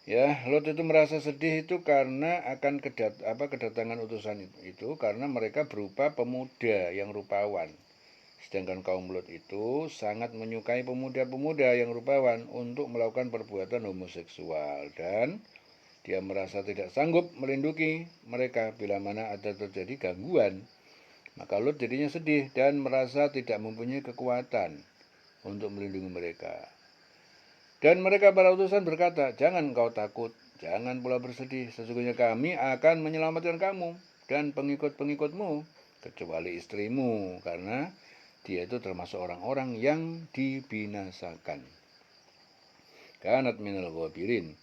Ya, Lot itu merasa sedih itu karena akan kedatangan utusan itu karena mereka berupa pemuda yang rupawan. Sedangkan kaum Lot itu sangat menyukai pemuda-pemuda yang rupawan untuk melakukan perbuatan homoseksual, dan dia merasa tidak sanggup melindungi mereka bila mana ada terjadi gangguan. Maka Lot jadinya sedih dan merasa tidak mempunyai kekuatan untuk melindungi mereka. Dan mereka para utusan berkata, jangan kau takut, jangan pula bersedih, sesungguhnya kami akan menyelamatkan kamu dan pengikut-pengikutmu kecuali istrimu, karena dia itu termasuk orang-orang yang dibinasakan. Kanat minal ghabirin.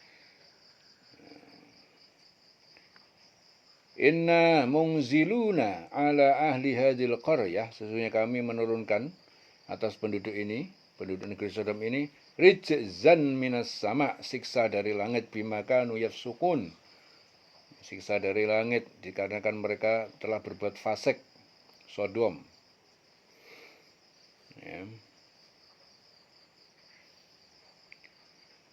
Inna mungziluna ala ahli hadil qaryah, sesungguhnya kami menurunkan atas penduduk ini, penduduk negeri Sodom ini, rijzan minas sama, siksa dari langit, bima kanu yafsukun, siksa dari langit dikarenakan mereka telah berbuat fasik, Sodom. Ya.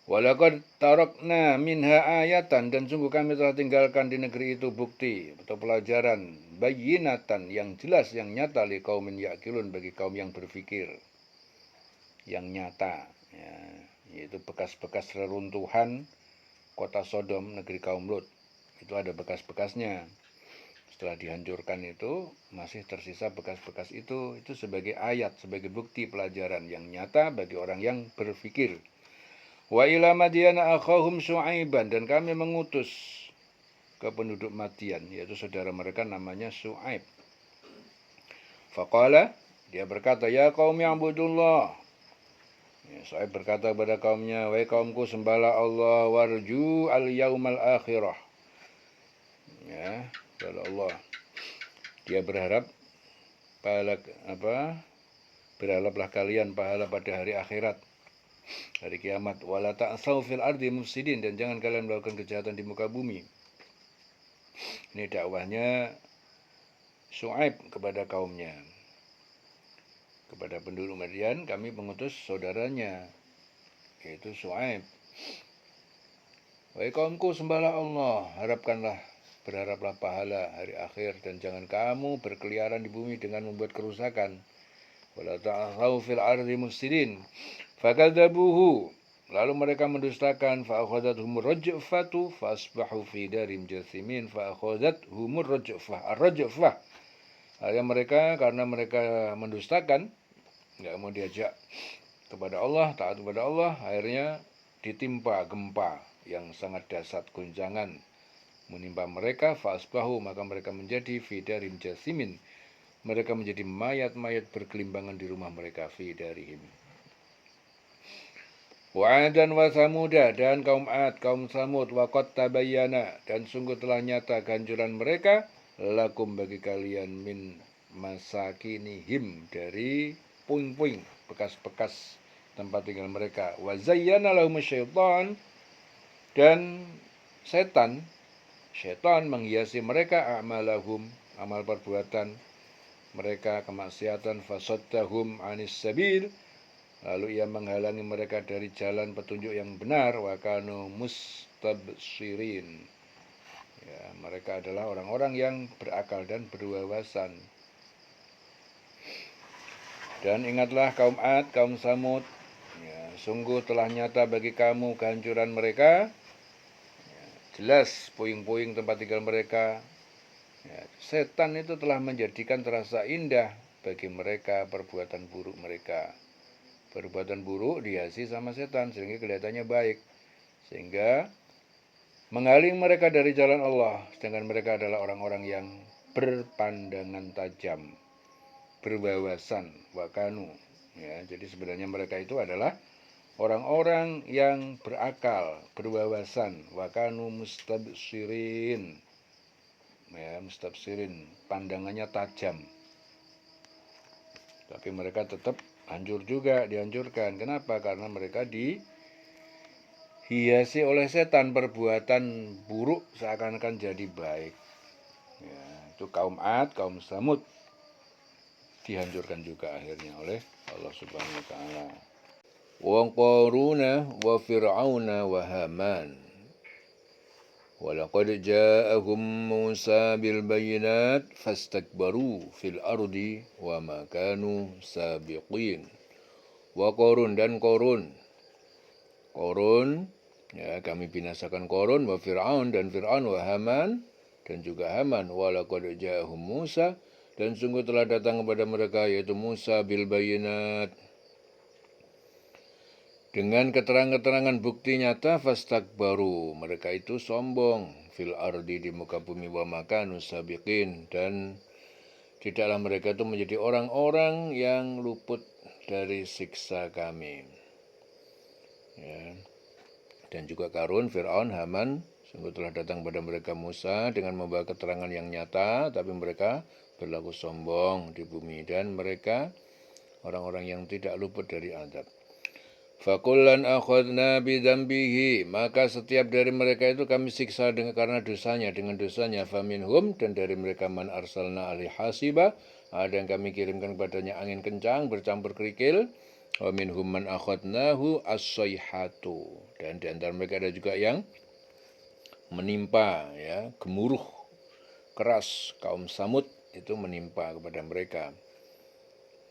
Walaqad tarakna minha ayatan, dan sungguh kami telah tinggalkan di negeri itu bukti atau pelajaran bayyinatan yang jelas, yang nyata, li qaumin yaqilun, bagi kaum yang berpikir, yang nyata, ya, yaitu bekas-bekas reruntuhan kota Sodom, negeri kaum Lut. Itu ada bekas-bekasnya. Setelah dihancurkan itu masih tersisa bekas-bekas itu sebagai ayat, sebagai bukti pelajaran yang nyata bagi orang yang berpikir. Wa ila Madyana akhahum Syu'aiban, dan kami mengutus ke penduduk Madian, yaitu saudara mereka namanya Syu'aib. Faqala, dia berkata, ya qaumi abudullah. Ya, Syu'aib berkata kepada kaumnya, wahai kaumku, sembahlah Allah, warju al yaumal akhirah. Ya, sembahlah Allah. Dia berharap berharaplah kalian pahala pada hari akhirat, hari kiamat. Wala ta'sau fil ardi mufsidin, dan jangan kalian melakukan kejahatan di muka bumi. Ini dakwahnya Syu'aib kepada kaumnya. Kepada penduduk Madian kami mengutus saudaranya, yaitu Syu'aib. Wahai kaumku, sembahlah Allah, berharaplah pahala hari akhir, dan jangan kamu berkeliaran di bumi dengan membuat kerusakan. Wala ta'sau fil ardi mufsidin. Fakadzabuhu, lalu mereka mendustakan, fa akhadhathumur rajfatu fasbahu fi darim jathimin. Fa akhadhathumur rajfah. Ar-rajfah, karena mereka mendustakan, enggak mau diajak kepada Allah, taat kepada Allah, akhirnya ditimpa gempa yang sangat dahsyat, guncangan menimpa mereka. Fa asbahu, maka mereka menjadi fi darim jathimin, mereka menjadi mayat-mayat bergelimbangan di rumah mereka, fi darihim. Wa adan wa samuda, dan kaum Ad, kaum Samud, wa qad tabayyana, dan sungguh telah nyata kehancuran mereka, lakum, bagi kalian, min masakinihim, dari puing-puing, bekas-bekas tempat tinggal mereka. Wa zayyana lahum syaitan, dan setan menghiasi mereka, a'malahum, amal perbuatan mereka, kemaksiatan, fasaddahum anis sabil, lalu ia menghalangi mereka dari jalan petunjuk yang benar. Wa kanu mustabsirin, ya, mereka adalah orang-orang yang berakal dan berwawasan. Dan ingatlah kaum Ad, kaum Samud, ya, sungguh telah nyata bagi kamu kehancuran mereka, ya, jelas puing-puing tempat tinggal mereka. Ya, setan itu telah menjadikan terasa indah bagi mereka perbuatan buruk mereka. Perbuatan buruk dihiasi sama setan sehingga kelihatannya baik, sehingga menghalang mereka dari jalan Allah, sedangkan mereka adalah orang-orang yang berpandangan tajam, berwawasan, wakanu, ya. Jadi sebenarnya mereka itu adalah orang-orang yang berakal, berwawasan, wakanu mustabsirin, ya, mustabsirin, pandangannya tajam. Tapi mereka tetap hancur juga, dihancurkan. Kenapa? Karena mereka dihiasi oleh setan, perbuatan buruk seakan-akan jadi baik. Ya, itu kaum Ad, kaum Samud dihancurkan juga akhirnya oleh Allah Subhanahu wa taala. Wa Qaruna wa Fir'auna wa Haman. Walaqad ja'ahum Musa bil bayyinat fastakbaru fil ardi wa ma kanu sabiqin. Wa Qarun, dan Qarun, ya, kami binasakan Qarun, wa Fir'aun, dan Fir'aun, wa Haman, dan juga Haman. Walaqad ja'ahum Musa, dan sungguh telah datang kepada mereka, yaitu Musa, bil bayyinat, dengan keterangan-keterangan bukti nyata, fastakbaru, mereka itu sombong, fil ardi, di muka bumi, wa makanu sabiqin, dan tidaklah mereka itu menjadi orang-orang yang luput dari siksa kami. Ya. Dan juga Qarun, Fir'aun, Haman, sungguh telah datang pada mereka Musa dengan membawa keterangan yang nyata, tapi mereka berlaku sombong di bumi, dan mereka orang-orang yang tidak luput dari azab. Fakullan akhadna bidzambihi, maka setiap dari mereka itu kami siksa karena dosanya, dengan dosanya. Faminhum, dan dari mereka man arsalna alaihi hasiba, ada yang kami kirimkan kepadanya angin kencang bercampur kerikil. Wa minhum man akhadnahu as-sayhatu, dan di antara mereka ada juga yang menimpa, ya, gemuruh keras kaum Samud itu menimpa kepada mereka.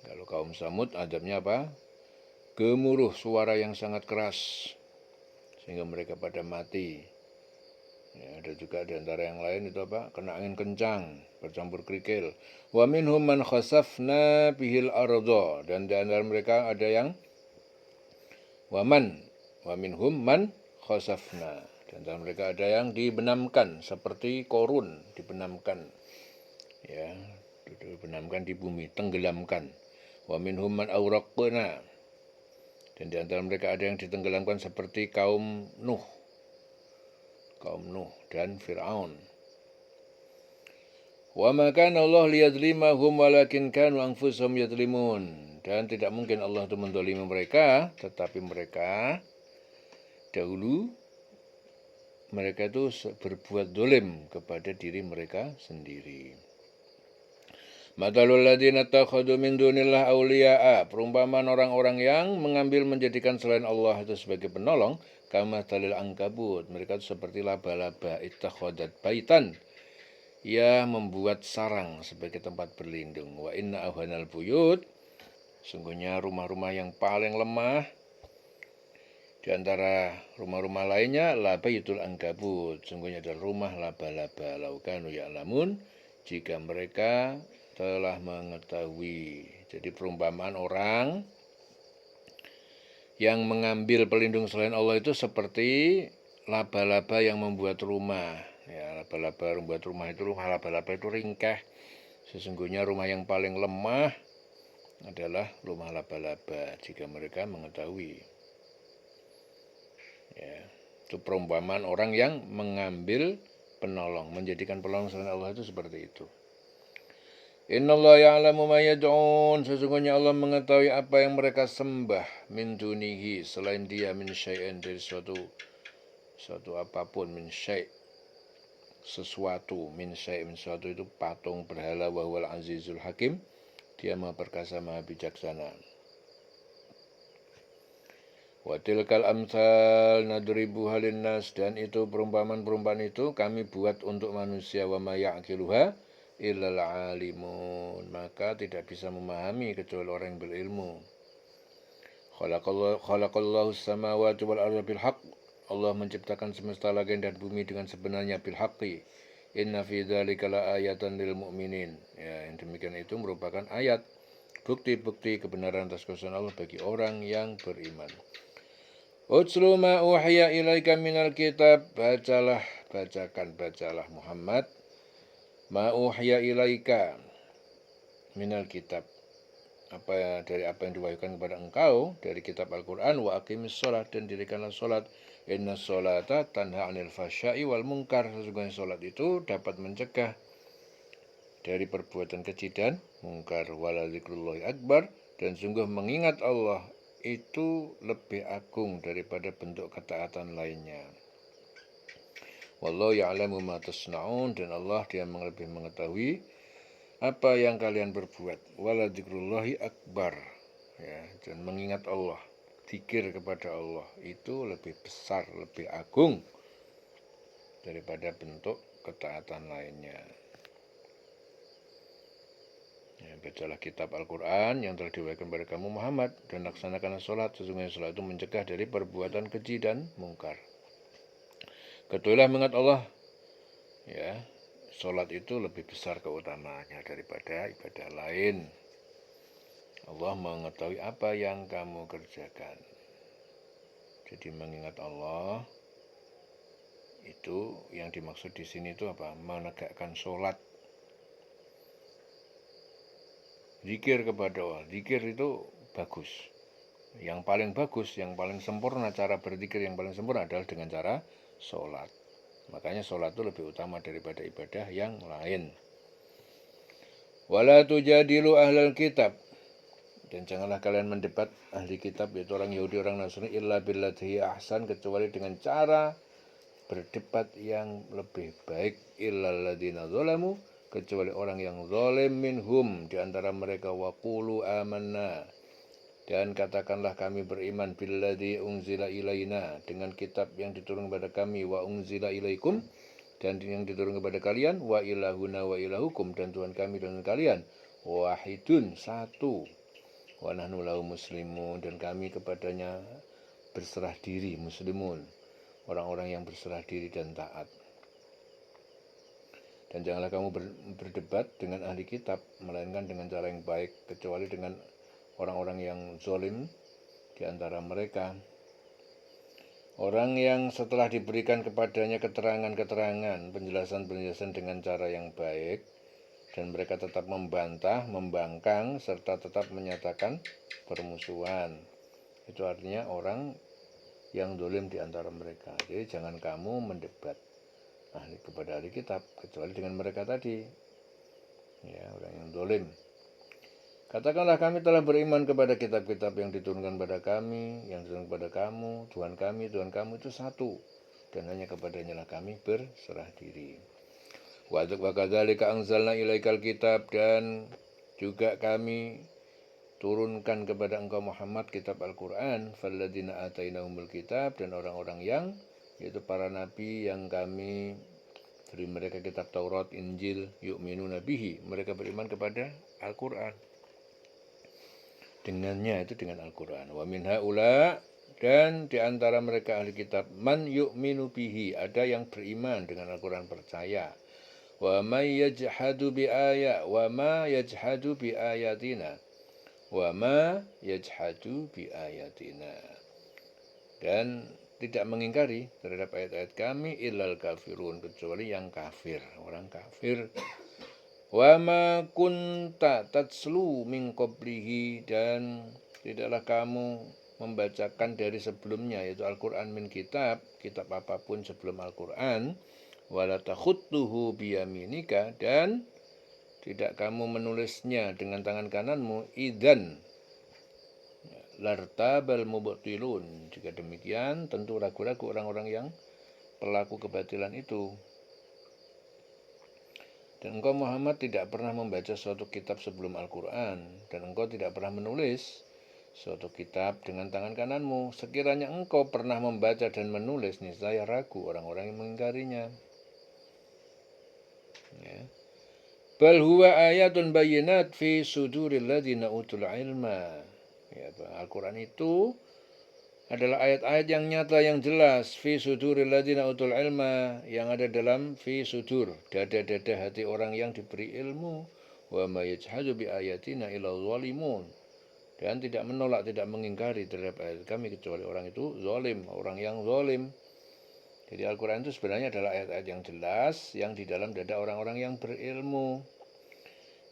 Kalau kaum Samud adabnya apa? Gemuruh, suara yang sangat keras sehingga mereka pada mati. Ya, ada juga di antara yang lain itu apa? Kena angin kencang bercampur kerikil. Wa minhum man khasafna bihil arda, dan di antara mereka ada yang wa minhum man khasafna, di antara mereka ada yang dibenamkan seperti Qarun, dibenamkan, ya, dibenamkan di bumi, tenggelamkan. Wa minhum man awraqna, dan di antara mereka ada yang ditenggelamkan seperti kaum Nuh dan Fir'aun. Wa ma kana Allah liyadzlimahum walakin kanu anfusahum yadzlimun, dan tidak mungkin Allah itu menzalimi mereka, tetapi mereka dahulu mereka itu berbuat dolim kepada diri mereka sendiri. Matalul ladzina takhadu min dunillah awliya'a, perumpamaan orang-orang yang mengambil menjadikan selain Allah itu sebagai penolong, kama talil angkabut, mereka itu seperti laba-laba, ittakhadat baitan, ia membuat sarang sebagai tempat berlindung. Wa inna awhanal buyut, sungguhnya rumah-rumah yang paling lemah di antara rumah-rumah lainnya, la baitul angkabut, sungguhnya adalah rumah laba-laba. Laukanu ya'lamun, jika mereka telah mengetahui. Jadi perumpamaan orang yang mengambil pelindung selain Allah itu seperti laba-laba yang membuat rumah. Ya, laba-laba membuat rumah itu, rumah laba-laba itu ringkeh. Sesungguhnya rumah yang paling lemah adalah rumah laba-laba jika mereka mengetahui. Ya, itu perumpamaan orang yang mengambil penolong, menjadikan penolong selain Allah itu seperti itu. Innallaha ya'lamu ma yad'un, sesungguhnya Allah mengetahui apa yang mereka sembah, min dunihi, selain dia, min syai'in, dari suatu apapun, min syai', sesuatu, min syai', min sesuatu itu patung, berhala, wa huwal azizul hakim, dia maha perkasa, maha bijaksana. Wa tilkal amsal nadribuha linnas, dan itu perumpamaan-perumpamaan itu kami buat untuk manusia, wa ma ya'qiluha illal alimun, maka tidak bisa memahami kecuali orang yang berilmu. Khalaqallahu samawati wal arda bil haqq, Allah menciptakan semesta langit dan bumi dengan sebenarnya, bil haqqi. Inna fi dzalika laayatan lil mu'minin, ya, yang demikian itu merupakan ayat, bukti-bukti kebenaran atas kuasa Allah bagi orang yang beriman. Utslu ma uhiya ilaika minal kitab, bacalah Muhammad, ma uhiya ilaika minal kitab, dari apa yang diwahyukan kepada engkau dari kitab Al-Quran. Wa aqimis sholat, dan dirikanlah sholat. Inna sholata tanha anil fasya'i wal munkar, sesungguhnya sholat itu dapat mencegah dari perbuatan keji dan mungkar. Wala dzikrullahi akbar, dan sungguh mengingat Allah itu lebih agung daripada bentuk ketaatan lainnya. Wallahu ya'lamu ma tasna'un, dan Allah dia lebih mengetahui apa yang kalian berbuat. Wala dzikrullahi akbar, ya, dan mengingat Allah, zikir kepada Allah itu lebih besar, lebih agung daripada bentuk ketaatan lainnya. Ya, bacalah kitab Al-Quran yang telah diwahyukan kepada kamu Muhammad, dan laksanakanlah sholat, sesungguhnya sholat itu mencegah dari perbuatan keji dan mungkar. Ketahuilah mengingat Allah, ya, sholat itu lebih besar keutamaannya daripada ibadah lain. Allah mengetahui apa yang kamu kerjakan. Jadi mengingat Allah itu yang dimaksud di sini itu apa? Menegakkan sholat. Zikir kepada Allah. Zikir itu bagus. Yang paling bagus, yang paling sempurna cara berzikir yang paling sempurna adalah dengan cara sholat. Makanya sholat itu lebih utama daripada ibadah yang lain. Wala tujadilu ahlal kitab. Dan janganlah kalian mendebat ahli kitab, yaitu orang Yahudi, orang Nasrani, illa billati ahsan, kecuali dengan cara berdebat yang lebih baik. Illal ladzina zalamu, kecuali orang yang zalim minhum, di antara mereka. Waqulu amanna, dan katakanlah kami beriman billadzi unzila ilaina, dengan kitab yang diturunkan kepada kami, wa unzila ilaikum, dan yang diturunkan kepada kalian, wa ilahuna wa ilahukum, dan Tuhan kami dan kalian wahidun, satu, wa nahnu lahu muslimun, dan kami kepadanya berserah diri, muslimun, orang-orang yang berserah diri dan taat. Dan janganlah kamu berdebat dengan ahli kitab, melainkan dengan cara yang baik, kecuali dengan orang-orang yang zalim di antara mereka. Orang yang setelah diberikan kepadanya keterangan-keterangan, penjelasan-penjelasan dengan cara yang baik, dan mereka tetap membantah, membangkang, serta tetap menyatakan permusuhan. Itu artinya orang yang zalim di antara mereka. Jadi jangan kamu mendebat kepada ahli kitab, kecuali dengan mereka tadi, ya, orang yang zalim. Katakanlah kami telah beriman kepada kitab-kitab yang diturunkan pada kami, yang diturunkan kepada kamu, Tuhan kamu itu satu, dan hanya kepadanya lah kami berserah diri. Wa kadzalika anzalna ilaikal kitab, dan juga kami turunkan kepada engkau Muhammad kitab Al-Quran, falladzina atainahumul kitab, dan orang-orang yang, yaitu para nabi yang kami beri mereka kitab Taurat, Injil, yu'minuna bihi, mereka beriman kepada Al-Quran. Dengannya itu dengan Al-Quran. Wa min haula, dan di antara mereka ahli kitab, man yu'minu bihi, ada yang beriman dengan Al-Quran, percaya. Wa may yajhadu bi ayat, wa ma yajhadu bi ayatina, wa ma yajhadu bi ayatina, dan tidak mengingkari terhadap ayat-ayat kami illal kafirun, kecuali yang kafir, orang kafir. Wa ma kunta tatslu min qablihi, dan tidaklah kamu membacakan dari sebelumnya, yaitu Al-Quran, min kitab apapun sebelum Al-Quran, wala takhuttuhu biyaminika, dan tidak kamu menulisnya dengan tangan kananmu, idzan lartabal mubtilun, jika demikian tentu ragu-ragu orang-orang yang pelaku kebatilan itu. Dan engkau Muhammad tidak pernah membaca suatu kitab sebelum Al-Quran, dan engkau tidak pernah menulis suatu kitab dengan tangan kananmu. Sekiranya engkau pernah membaca dan menulis, niscaya ragu orang-orang yang mengingkarinya. Ya. Bal huwa ayatun bayyinat fi suduril ladzina utul ilma. Ya, Al-Quran itu adalah ayat-ayat yang nyata, yang jelas, fi suduril ladzina utul ilma, yang ada dalam fi sudur, dada-dada hati orang yang diberi ilmu. Wa ma yajhadu bi ayatina illa zalimun, dan tidak menolak, tidak mengingkari terhadap ayat kami kecuali orang itu zalim, orang yang zalim. Jadi Al-Quran itu sebenarnya adalah ayat-ayat yang jelas yang di dalam dada orang-orang yang berilmu.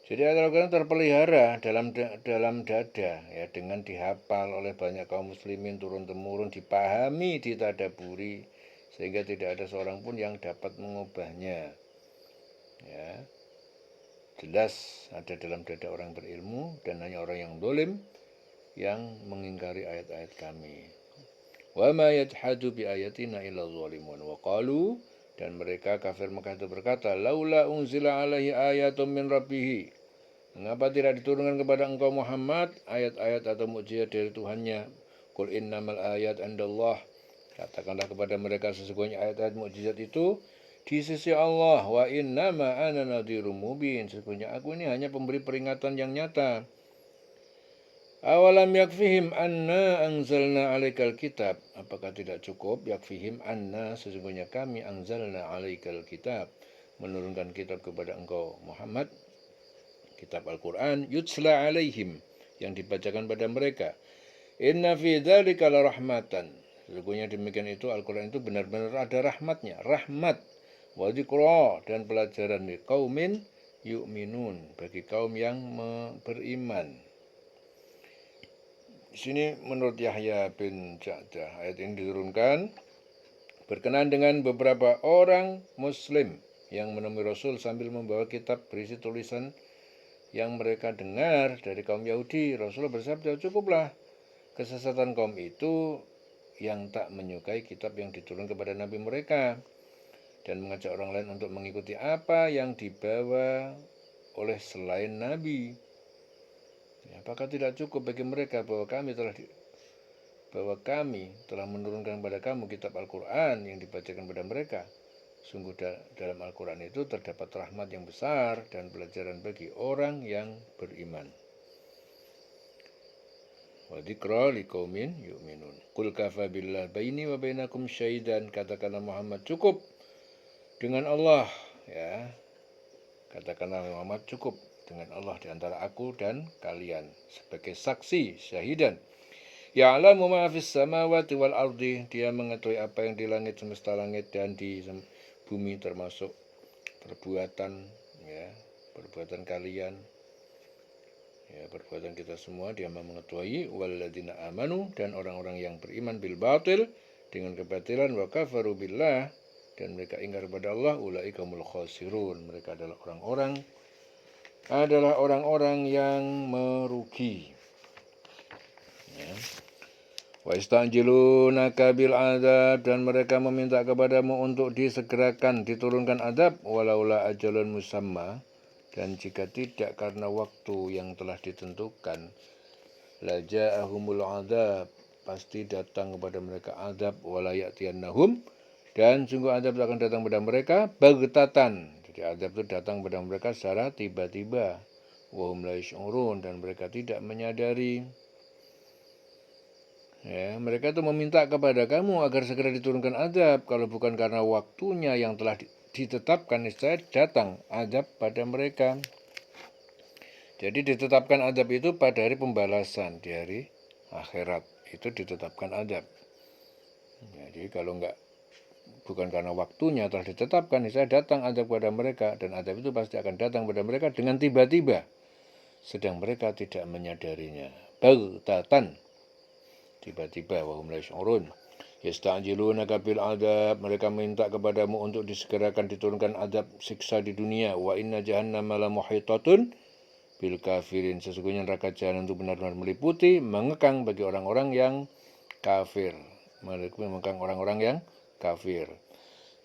Jadi Al-Quran terpelihara dalam dada, ya, dengan dihafal oleh banyak kaum muslimin turun-temurun, dipahami, ditadaburi, sehingga tidak ada seorang pun yang dapat mengubahnya. Ya, jelas ada dalam dada orang berilmu, dan hanya orang yang zalim yang mengingkari ayat-ayat kami. Wa ma yajhadu bi ayatina illa zalimun. Wa qalu, dan mereka kafir Mekah itu berkata, laula unzila alaihi ayatun min rabbih, mengapa tidak diturunkan kepada engkau Muhammad ayat-ayat atau mukjizat dari Tuhannya? Qul innamal ayat indallah, katakanlah kepada mereka, sesungguhnya ayat-ayat mukjizat itu di sisi Allah. Wa innama ana nadhirum mubin, sesungguhnya aku ini hanya pemberi peringatan yang nyata. Awalam yakfihim anna anzalna alaikal kitab, apakah tidak cukup, yakfihim anna, sesungguhnya kami, anzalna alaikal kitab, menurunkan kitab kepada engkau Muhammad, kitab Al-Quran, yutsla alaihim, yang dibacakan pada mereka. Inna fi dzalika la rahmatan, sesungguhnya demikian itu Al-Quran itu benar-benar ada rahmatnya, rahmat, wa dzikra, dan pelajaran li qaumin yu'minun, bagi kaum yang beriman. Di sini menurut Yahya bin Ja'dah, ayat ini diturunkan berkenaan dengan beberapa orang muslim yang menemui Rasul sambil membawa kitab berisi tulisan yang mereka dengar dari kaum Yahudi. Rasul bersabda, cukuplah kesesatan kaum itu yang tak menyukai kitab yang diturunkan kepada nabi mereka dan mengajak orang lain untuk mengikuti apa yang dibawa oleh selain nabi. Apakah tidak cukup bagi mereka bahwa kami telah menurunkan kepada kamu kitab Al-Quran yang dibacakan kepada mereka? Sungguh dalam Al-Quran itu terdapat rahmat yang besar dan pelajaran bagi orang yang beriman. Wa dzikra liqaumin yu'minun. Qul kafa billah baini wa bainakum syahidan, katakanlah Muhammad, cukup dengan Allah, ya. Katakanlah Muhammad, cukup dengan Allah di antara aku dan kalian sebagai saksi, syahidan. Ya'lamu ma fis samawati wal ardi, dia mengetahui apa yang di langit semesta langit dan di bumi, termasuk perbuatan, ya, perbuatan kalian, ya, perbuatan kita semua. Dia mengetahui. Walladzina amanu, dan orang-orang yang beriman bil batil, dengan kebatilan, wa kafaru billah, dan mereka ingkar kepada Allah, ulaika humul khasirun, mereka adalah orang-orang yang merugi, ya. Wa istanjilunaka bil azab, dan mereka meminta kepadamu untuk disegerakan diturunkan azab, walaula ajalun musamma, dan jika tidak karena waktu yang telah ditentukan, la ja'ahumul azab, pasti datang kepada mereka azab, wala ya'tiyannahum, dan sungguh azab akan datang kepada mereka baghtatan. Jadi azab itu datang kepada mereka secara tiba-tiba, wa hum la yash'urun, dan mereka tidak menyadari. Ya, mereka itu meminta kepada kamu agar segera diturunkan azab, kalau bukan karena waktunya yang telah ditetapkan, niscaya datang azab pada mereka. Jadi ditetapkan azab itu pada hari pembalasan, di hari akhirat itu ditetapkan azab. Jadi kalau bukan karena waktunya telah ditetapkan, niscaya datang azab kepada mereka, dan azab itu pasti akan datang kepada mereka dengan tiba-tiba, sedang mereka tidak menyadarinya. Baghtatan, tiba-tiba, wa hum la yash'urun. Yasta'jilunaka bil adab, mereka minta kepadamu untuk disegerakan diturunkan azab siksa di dunia. Wa inna jahannama la muhitatun bil kafirin, sesungguhnya neraka jahanam itu benar-benar meliputi, mengekang bagi orang-orang yang kafir, mengekang orang-orang yang kafir.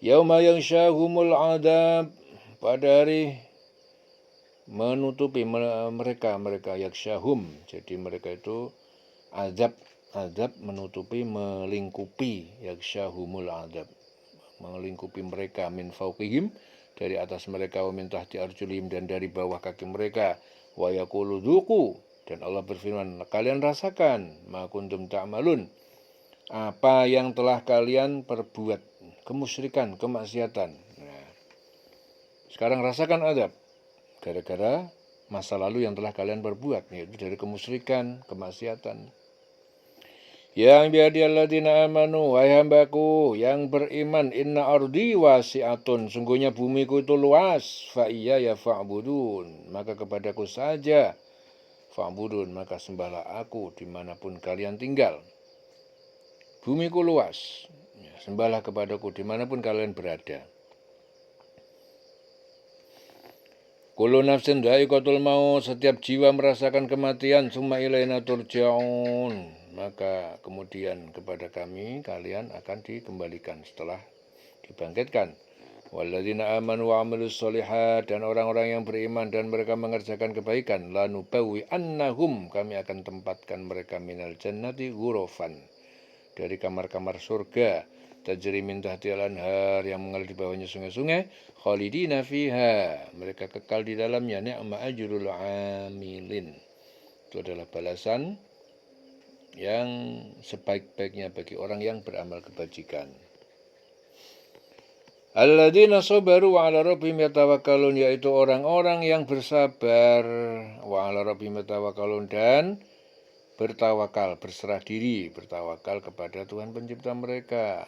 Yauma yanshahumul adab, pada hari menutupi mereka yaksyahum, jadi mereka itu azab menutupi, melingkupi, yaksyahumul adab, melingkupi mereka, min fauqihim, dari atas mereka, wa min tahti arjulihim, dan dari bawah kaki mereka, wa yaqulu dzuqu, dan Allah berfirman, kalian rasakan, ma kuntum ta'malun, apa yang telah kalian perbuat, kemusyrikan, kemaksiatan. Nah, sekarang rasakan azab gara-gara masa lalu yang telah kalian perbuat, yaitu dari kemusyrikan, kemaksiatan. Ya ibadiyalladzina amanu, wahai hambaku yang beriman, inna ardi wasi'atun, sungguhnya bumiku itu luas, fa iya ya fa'budun, maka kepadaku saja, fa'budun, maka sembahlah aku dimanapun kalian tinggal. Bumiku luas, ya, sembahlah kepadaku dimanapun kalian berada. Kullu nafsin dha'iqatul maut, setiap jiwa merasakan kematian, summa ilaina turja'un, maka kemudian kepada kami kalian akan dikembalikan setelah dibangkitkan. Walladzina amanu wa 'amilus sholihat, dan orang-orang yang beriman dan mereka mengerjakan kebaikan, lanubawwi annahum, kami akan tempatkan mereka minal jannati ghurafan, dari kamar-kamar surga, tajri min tahtiha al-anhar, yang mengalir di bawahnya sungai-sungai, khalidina fiha, mereka kekal di dalamnya, ni'ma ajrul amilin, itu adalah balasan yang sebaik-baiknya bagi orang yang beramal kebajikan. Alladzina sabaru wa 'ala rabbihim yatawakkalun, yaitu orang-orang yang bersabar, wa 'ala rabbihim yatawakkalun, dan bertawakal, berserah diri, bertawakal kepada Tuhan pencipta mereka.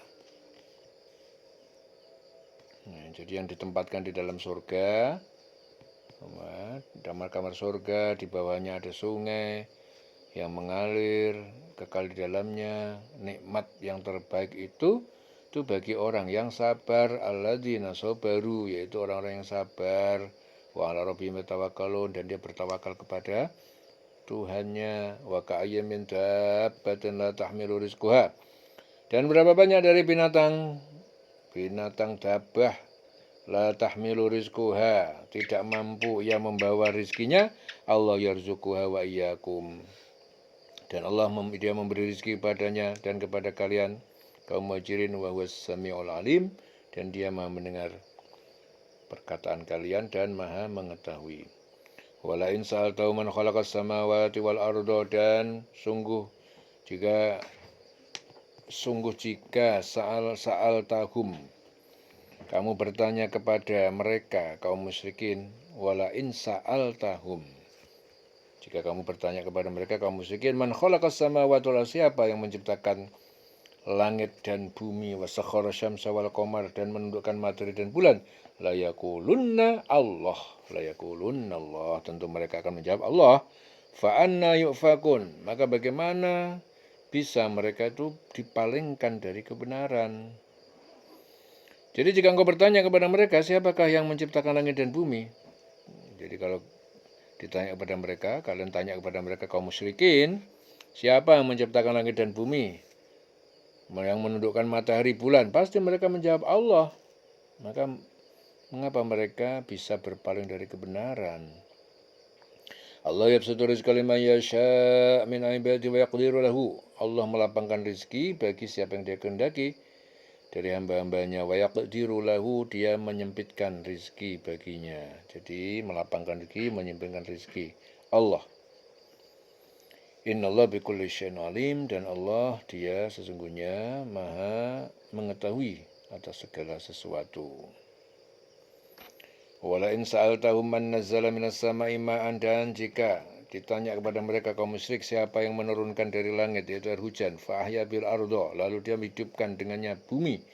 Nah, jadi yang ditempatkan di dalam surga kamar-kamar surga, di bawahnya ada sungai yang mengalir kekal di dalamnya. Nikmat yang terbaik itu bagi orang yang sabar, alladzina sabaru, yaitu orang-orang yang sabar, wa ala rabbihim yatawakkalun, dan dia bertawakal kepada Tuhannya. Wa ka'ayyam min dabbatin la tahmilu rizquha, dan berapa banyak dari binatang dabbah, la tahmilu rizquha, tidak mampu yang membawa rizkinya, Allah yarzuquha wa iyyakum, dan Allah dia memberi rizki padanya dan kepada kalian kaum muhajirin, wa huwas samiul alim, dan dia maha mendengar perkataan kalian dan maha mengetahui. Wala in sa'altahu man khalaqas samawati wal arda, dan sungguh jika sa'altahum, kamu bertanya kepada mereka kaum musyrikin, wala in sa'altahum, jika kamu bertanya kepada mereka kaum musyrikin, man khalaqas samawati wal arda, siapa yang menciptakan langit dan bumi, wasakhara syamsa wal qamar, dan menundukkan matahari dan bulan, la yaqulunna Allah, tentu mereka akan menjawab Allah. Fa anna yufakun, maka bagaimana bisa mereka itu dipalingkan dari kebenaran. Jadi jika engkau bertanya kepada mereka, siapakah yang menciptakan langit dan bumi? Jadi kalau ditanya kepada mereka, kalian tanya kepada mereka kaum musyrikin, siapa yang menciptakan langit dan bumi, yang menundukkan matahari bulan, pasti mereka menjawab Allah. Maka mengapa mereka bisa berpaling dari kebenaran? Allah yabsutu rizqa liman yasha' min ibadihi wa yaqdiru lahu, Allah melapangkan rezeki bagi siapa yang dia kehendaki dari hamba-hambanya, wa yaqdiru lahu, dia menyempitkan rezeki baginya. Jadi melapangkan rezeki, menyempitkan rezeki Allah. Innallah bikulli syai'in alim, dan Allah dia sesungguhnya maha mengetahui atas segala sesuatu. Wala in sa'altahum man nazzala minas sama'i ma'an, dan jika ditanya kepada mereka kaum musyrik siapa yang menurunkan dari langit, yaitu air hujan, fa ahya bil arda, lalu dia menghidupkan dengannya bumi,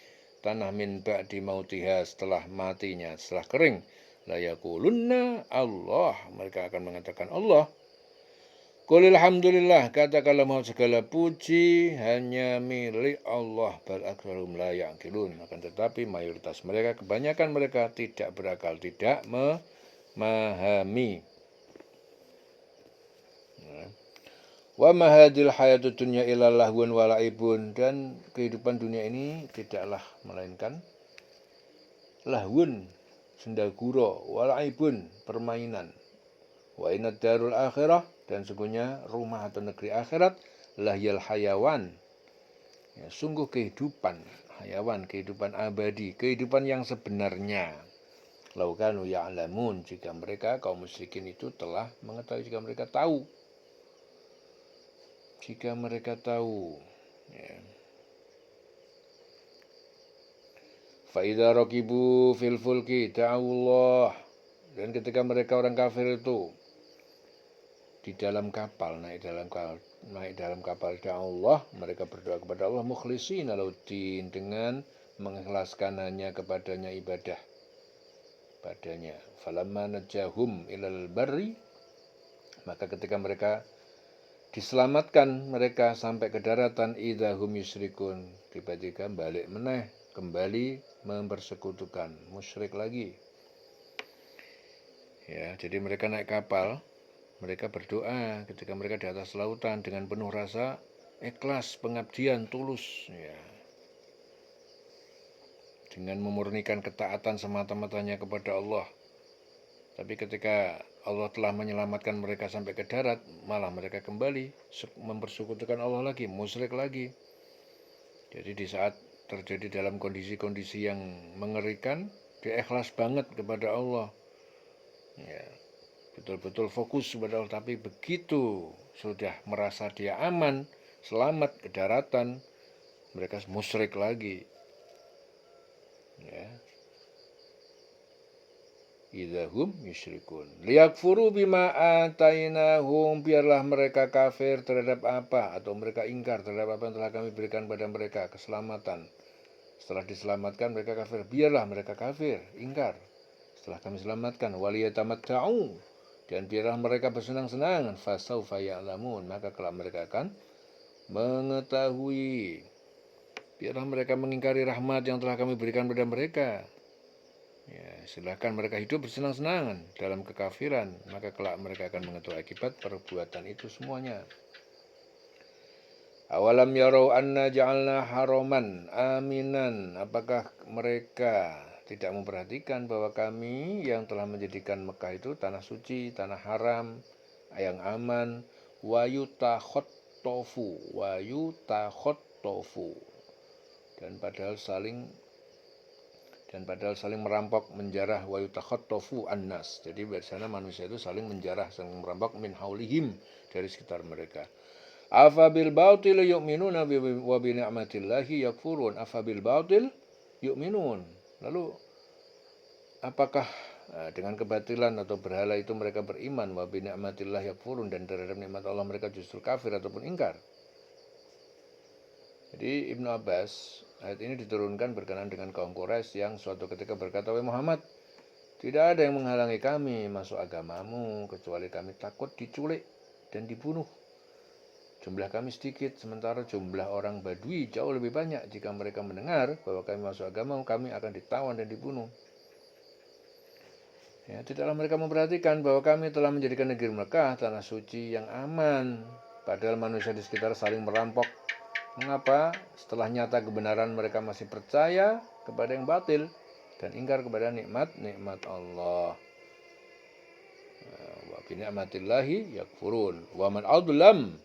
tanah, min ba'di mautiha, setelah matinya, setelah kering, la yaqulunna Allah, mereka akan mengatakan Allah. Qul alhamdulillah, katakanlah mohon segala puji hanya milik Allah, bal aktsaruhum la ya'qilun, akan tetapi mayoritas mereka, kebanyakan mereka tidak berakal, tidak memahami. Wa ma hadhil hayatud dunya illa lahwun wa la'ibun, dan kehidupan dunia ini tidaklah melainkan lahwun, sendagura, wa la'ibun, permainan. Wa inna darul akhirah, dan sungguhnya rumah atau negeri akhirat, lahyal hayawan, ya, sungguh kehidupan hayawan, kehidupan abadi, kehidupan yang sebenarnya. Lau kanu ya'lamun, jika mereka kaum musyrikin itu telah mengetahui, jika mereka tahu, ya. Fa idza raqibu fil fulki ta'awullah, dan ketika mereka orang kafir itu di dalam kapal, naik dalam kapal Allah, mereka berdoa kepada Allah mukhlishina lahuddin, dengan mengikhlaskan hanya kepadanya ibadah padanya. Falamma najahum ilal barri, maka ketika mereka diselamatkan mereka sampai ke daratan, idahum yusyrikun, tiba-tiba balik meneh, kembali mempersekutukan, musyrik lagi. Ya, jadi mereka naik kapal, mereka berdoa ketika mereka di atas lautan dengan penuh rasa ikhlas, pengabdian, tulus, ya, dengan memurnikan ketaatan semata-matanya kepada Allah. Tapi ketika Allah telah menyelamatkan mereka sampai ke darat, malah mereka kembali mempersekutukan Allah lagi, musyrik lagi. Jadi di saat terjadi dalam kondisi-kondisi yang mengerikan, dia ikhlas banget kepada Allah, ya, betul-betul fokus kepada Allah. Tapi begitu sudah merasa dia aman, selamat ke daratan, mereka musyrik lagi, ya. Idahum yusyrikun liyakfuru bima atainahum, biarlah mereka kafir terhadap apa, atau mereka ingkar terhadap apa yang telah kami berikan pada mereka, keselamatan. Setelah diselamatkan mereka kafir, biarlah mereka kafir, ingkar. setelah kami selamatkan, waliyatamatta'u, dan biarlah mereka bersenang-senang, fasaufa ya'lamun, maka kelak mereka akan mengetahui. Biarlah mereka mengingkari rahmat yang telah kami berikan pada mereka. Ya, silahkan mereka hidup bersenang-senangan dalam kekafiran, maka kelak mereka akan mengetahui akibat perbuatan itu semuanya. Awalam yarau anna ja'alna haraman aminan. Apakah mereka tidak memperhatikan bahwa kami yang telah menjadikan Mekah itu tanah suci, tanah haram, yang aman, wayutakhottofu, dan padahal saling merampok, menjarah, wayutakhottofu annas. Jadi di sana manusia itu saling menjarah, saling merampok min haulihim, dari sekitar mereka. Afabil batil yu'minuna wa bi ni'matillahi yakfurun. Afabil batil yu'minun. Lalu apakah dengan kebatilan atau berhala itu mereka beriman, wa bi ni'matillahi yakfurun, dan terhadap nikmat Allah mereka justru kafir ataupun ingkar? Jadi Ibnu Abbas, ayat ini diturunkan berkenaan dengan kaum Quraisy yang suatu ketika berkata, "Wahai Muhammad, tidak ada yang menghalangi kami masuk agamamu kecuali kami takut diculik dan dibunuh. Jumlah kami sedikit, sementara jumlah orang Badui jauh lebih banyak. Jika mereka mendengar bahwa kami masuk agama, kami akan ditawan dan dibunuh." Ya, tidaklah mereka memperhatikan bahwa kami telah menjadikan negeri Mekah tanah suci yang aman, padahal manusia di sekitar saling merampok. Mengapa? Setelah nyata kebenaran mereka masih percaya kepada yang batil dan ingkar kepada nikmat Allah. Wa bi ni'matillahi yakfurun. Wa man adlam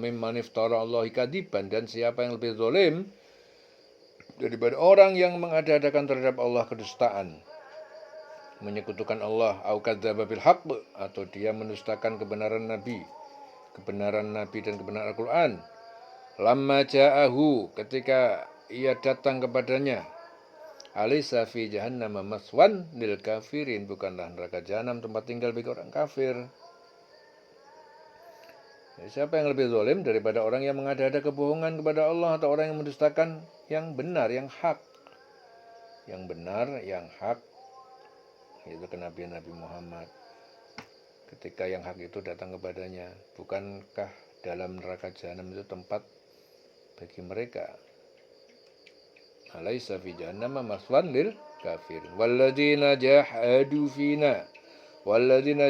mimman iftara Allahi kadiban, dan siapa yang lebih zalim daripada orang yang mengada-adakan terhadap Allah kedustaan, menyekutukan Allah, au kadzdzaba bil haqq, atau dia mendustakan kebenaran Nabi dan kebenaran Al-Qur'an. Lamma ja'ahu, ketika ia datang kepadanya, alaysa fi jahannam maswan lil kafirin, bukanlah neraka jahanam tempat tinggal bagi orang kafir. Jadi, siapa yang lebih zalim daripada orang yang mengada-ada kebohongan kepada Allah, atau orang yang mendustakan yang benar, yang hak? Yang benar, yang hak, yaitu kenabian Nabi Muhammad. Ketika yang hak itu datang kepadanya, bukankah dalam neraka jahanam itu tempat bagi mereka? Alaysa fi jahannam maswan lil kafirin. Walladzina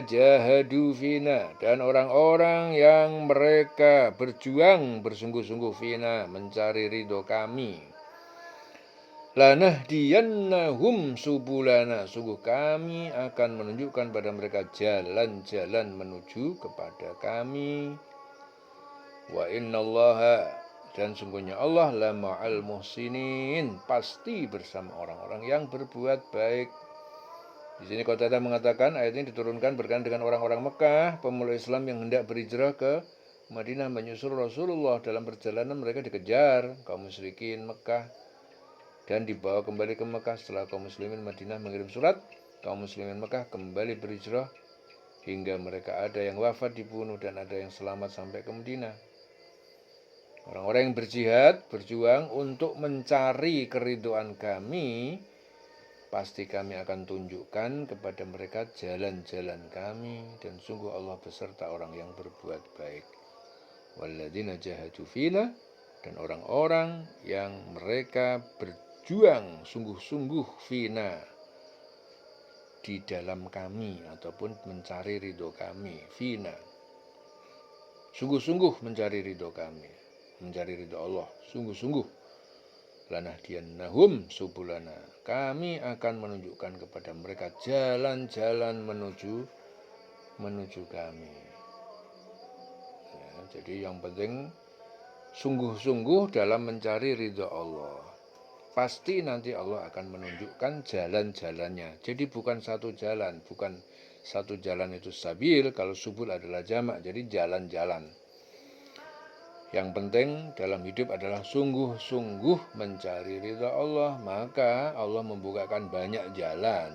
jahadu fina, dan orang-orang yang mereka berjuang bersungguh-sungguh fina, mencari ridho kami. Lanahdiyannahum subulana, sungguh kami akan menunjukkan pada mereka jalan-jalan menuju kepada kami. Wa innallaha, dan sungguhnya Allah, la ma'al muhsinin, pasti bersama orang-orang yang berbuat baik. Di sini Qatadah mengatakan ayat ini diturunkan berkenaan dengan orang-orang Mekah, pemulung Islam yang hendak berhijrah ke Madinah menyusul Rasulullah. Dalam perjalanan mereka dikejar kaum musyrikin Mekah dan dibawa kembali ke Mekah. Setelah kaum muslimin Madinah mengirim surat, kaum muslimin Mekah kembali berhijrah hingga mereka ada yang wafat dibunuh dan ada yang selamat sampai ke Madinah. Orang-orang yang berjihad, berjuang untuk mencari keridhaan kami, pasti kami akan tunjukkan kepada mereka jalan-jalan kami, dan sungguh Allah beserta orang yang berbuat baik. Walladzina jahadu fina, dan orang-orang yang mereka berjuang sungguh-sungguh fina, di dalam kami, ataupun mencari ridho kami. Fina, sungguh-sungguh mencari ridho kami, mencari ridho Allah, sungguh-sungguh. Lanahdiyannahum subulana, kami akan menunjukkan kepada mereka jalan-jalan menuju kami. Ya, jadi yang penting sungguh-sungguh dalam mencari ridha Allah. Pasti nanti Allah akan menunjukkan jalan-jalannya. Jadi bukan satu jalan, itu sabil, kalau subul adalah jamak, jadi jalan-jalan. Yang penting dalam hidup adalah sungguh-sungguh mencari ridha Allah, maka Allah membukakan banyak jalan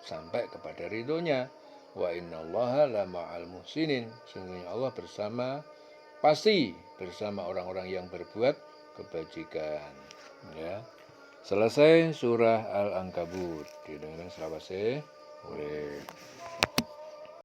sampai kepada ridhonya. Wa innallaha la ma'al muhsinin, sungguhnya Allah pasti bersama orang-orang yang berbuat kebajikan. Ya, Selesai surah Al-Ankabut. Didengarkan selawase. Boleh.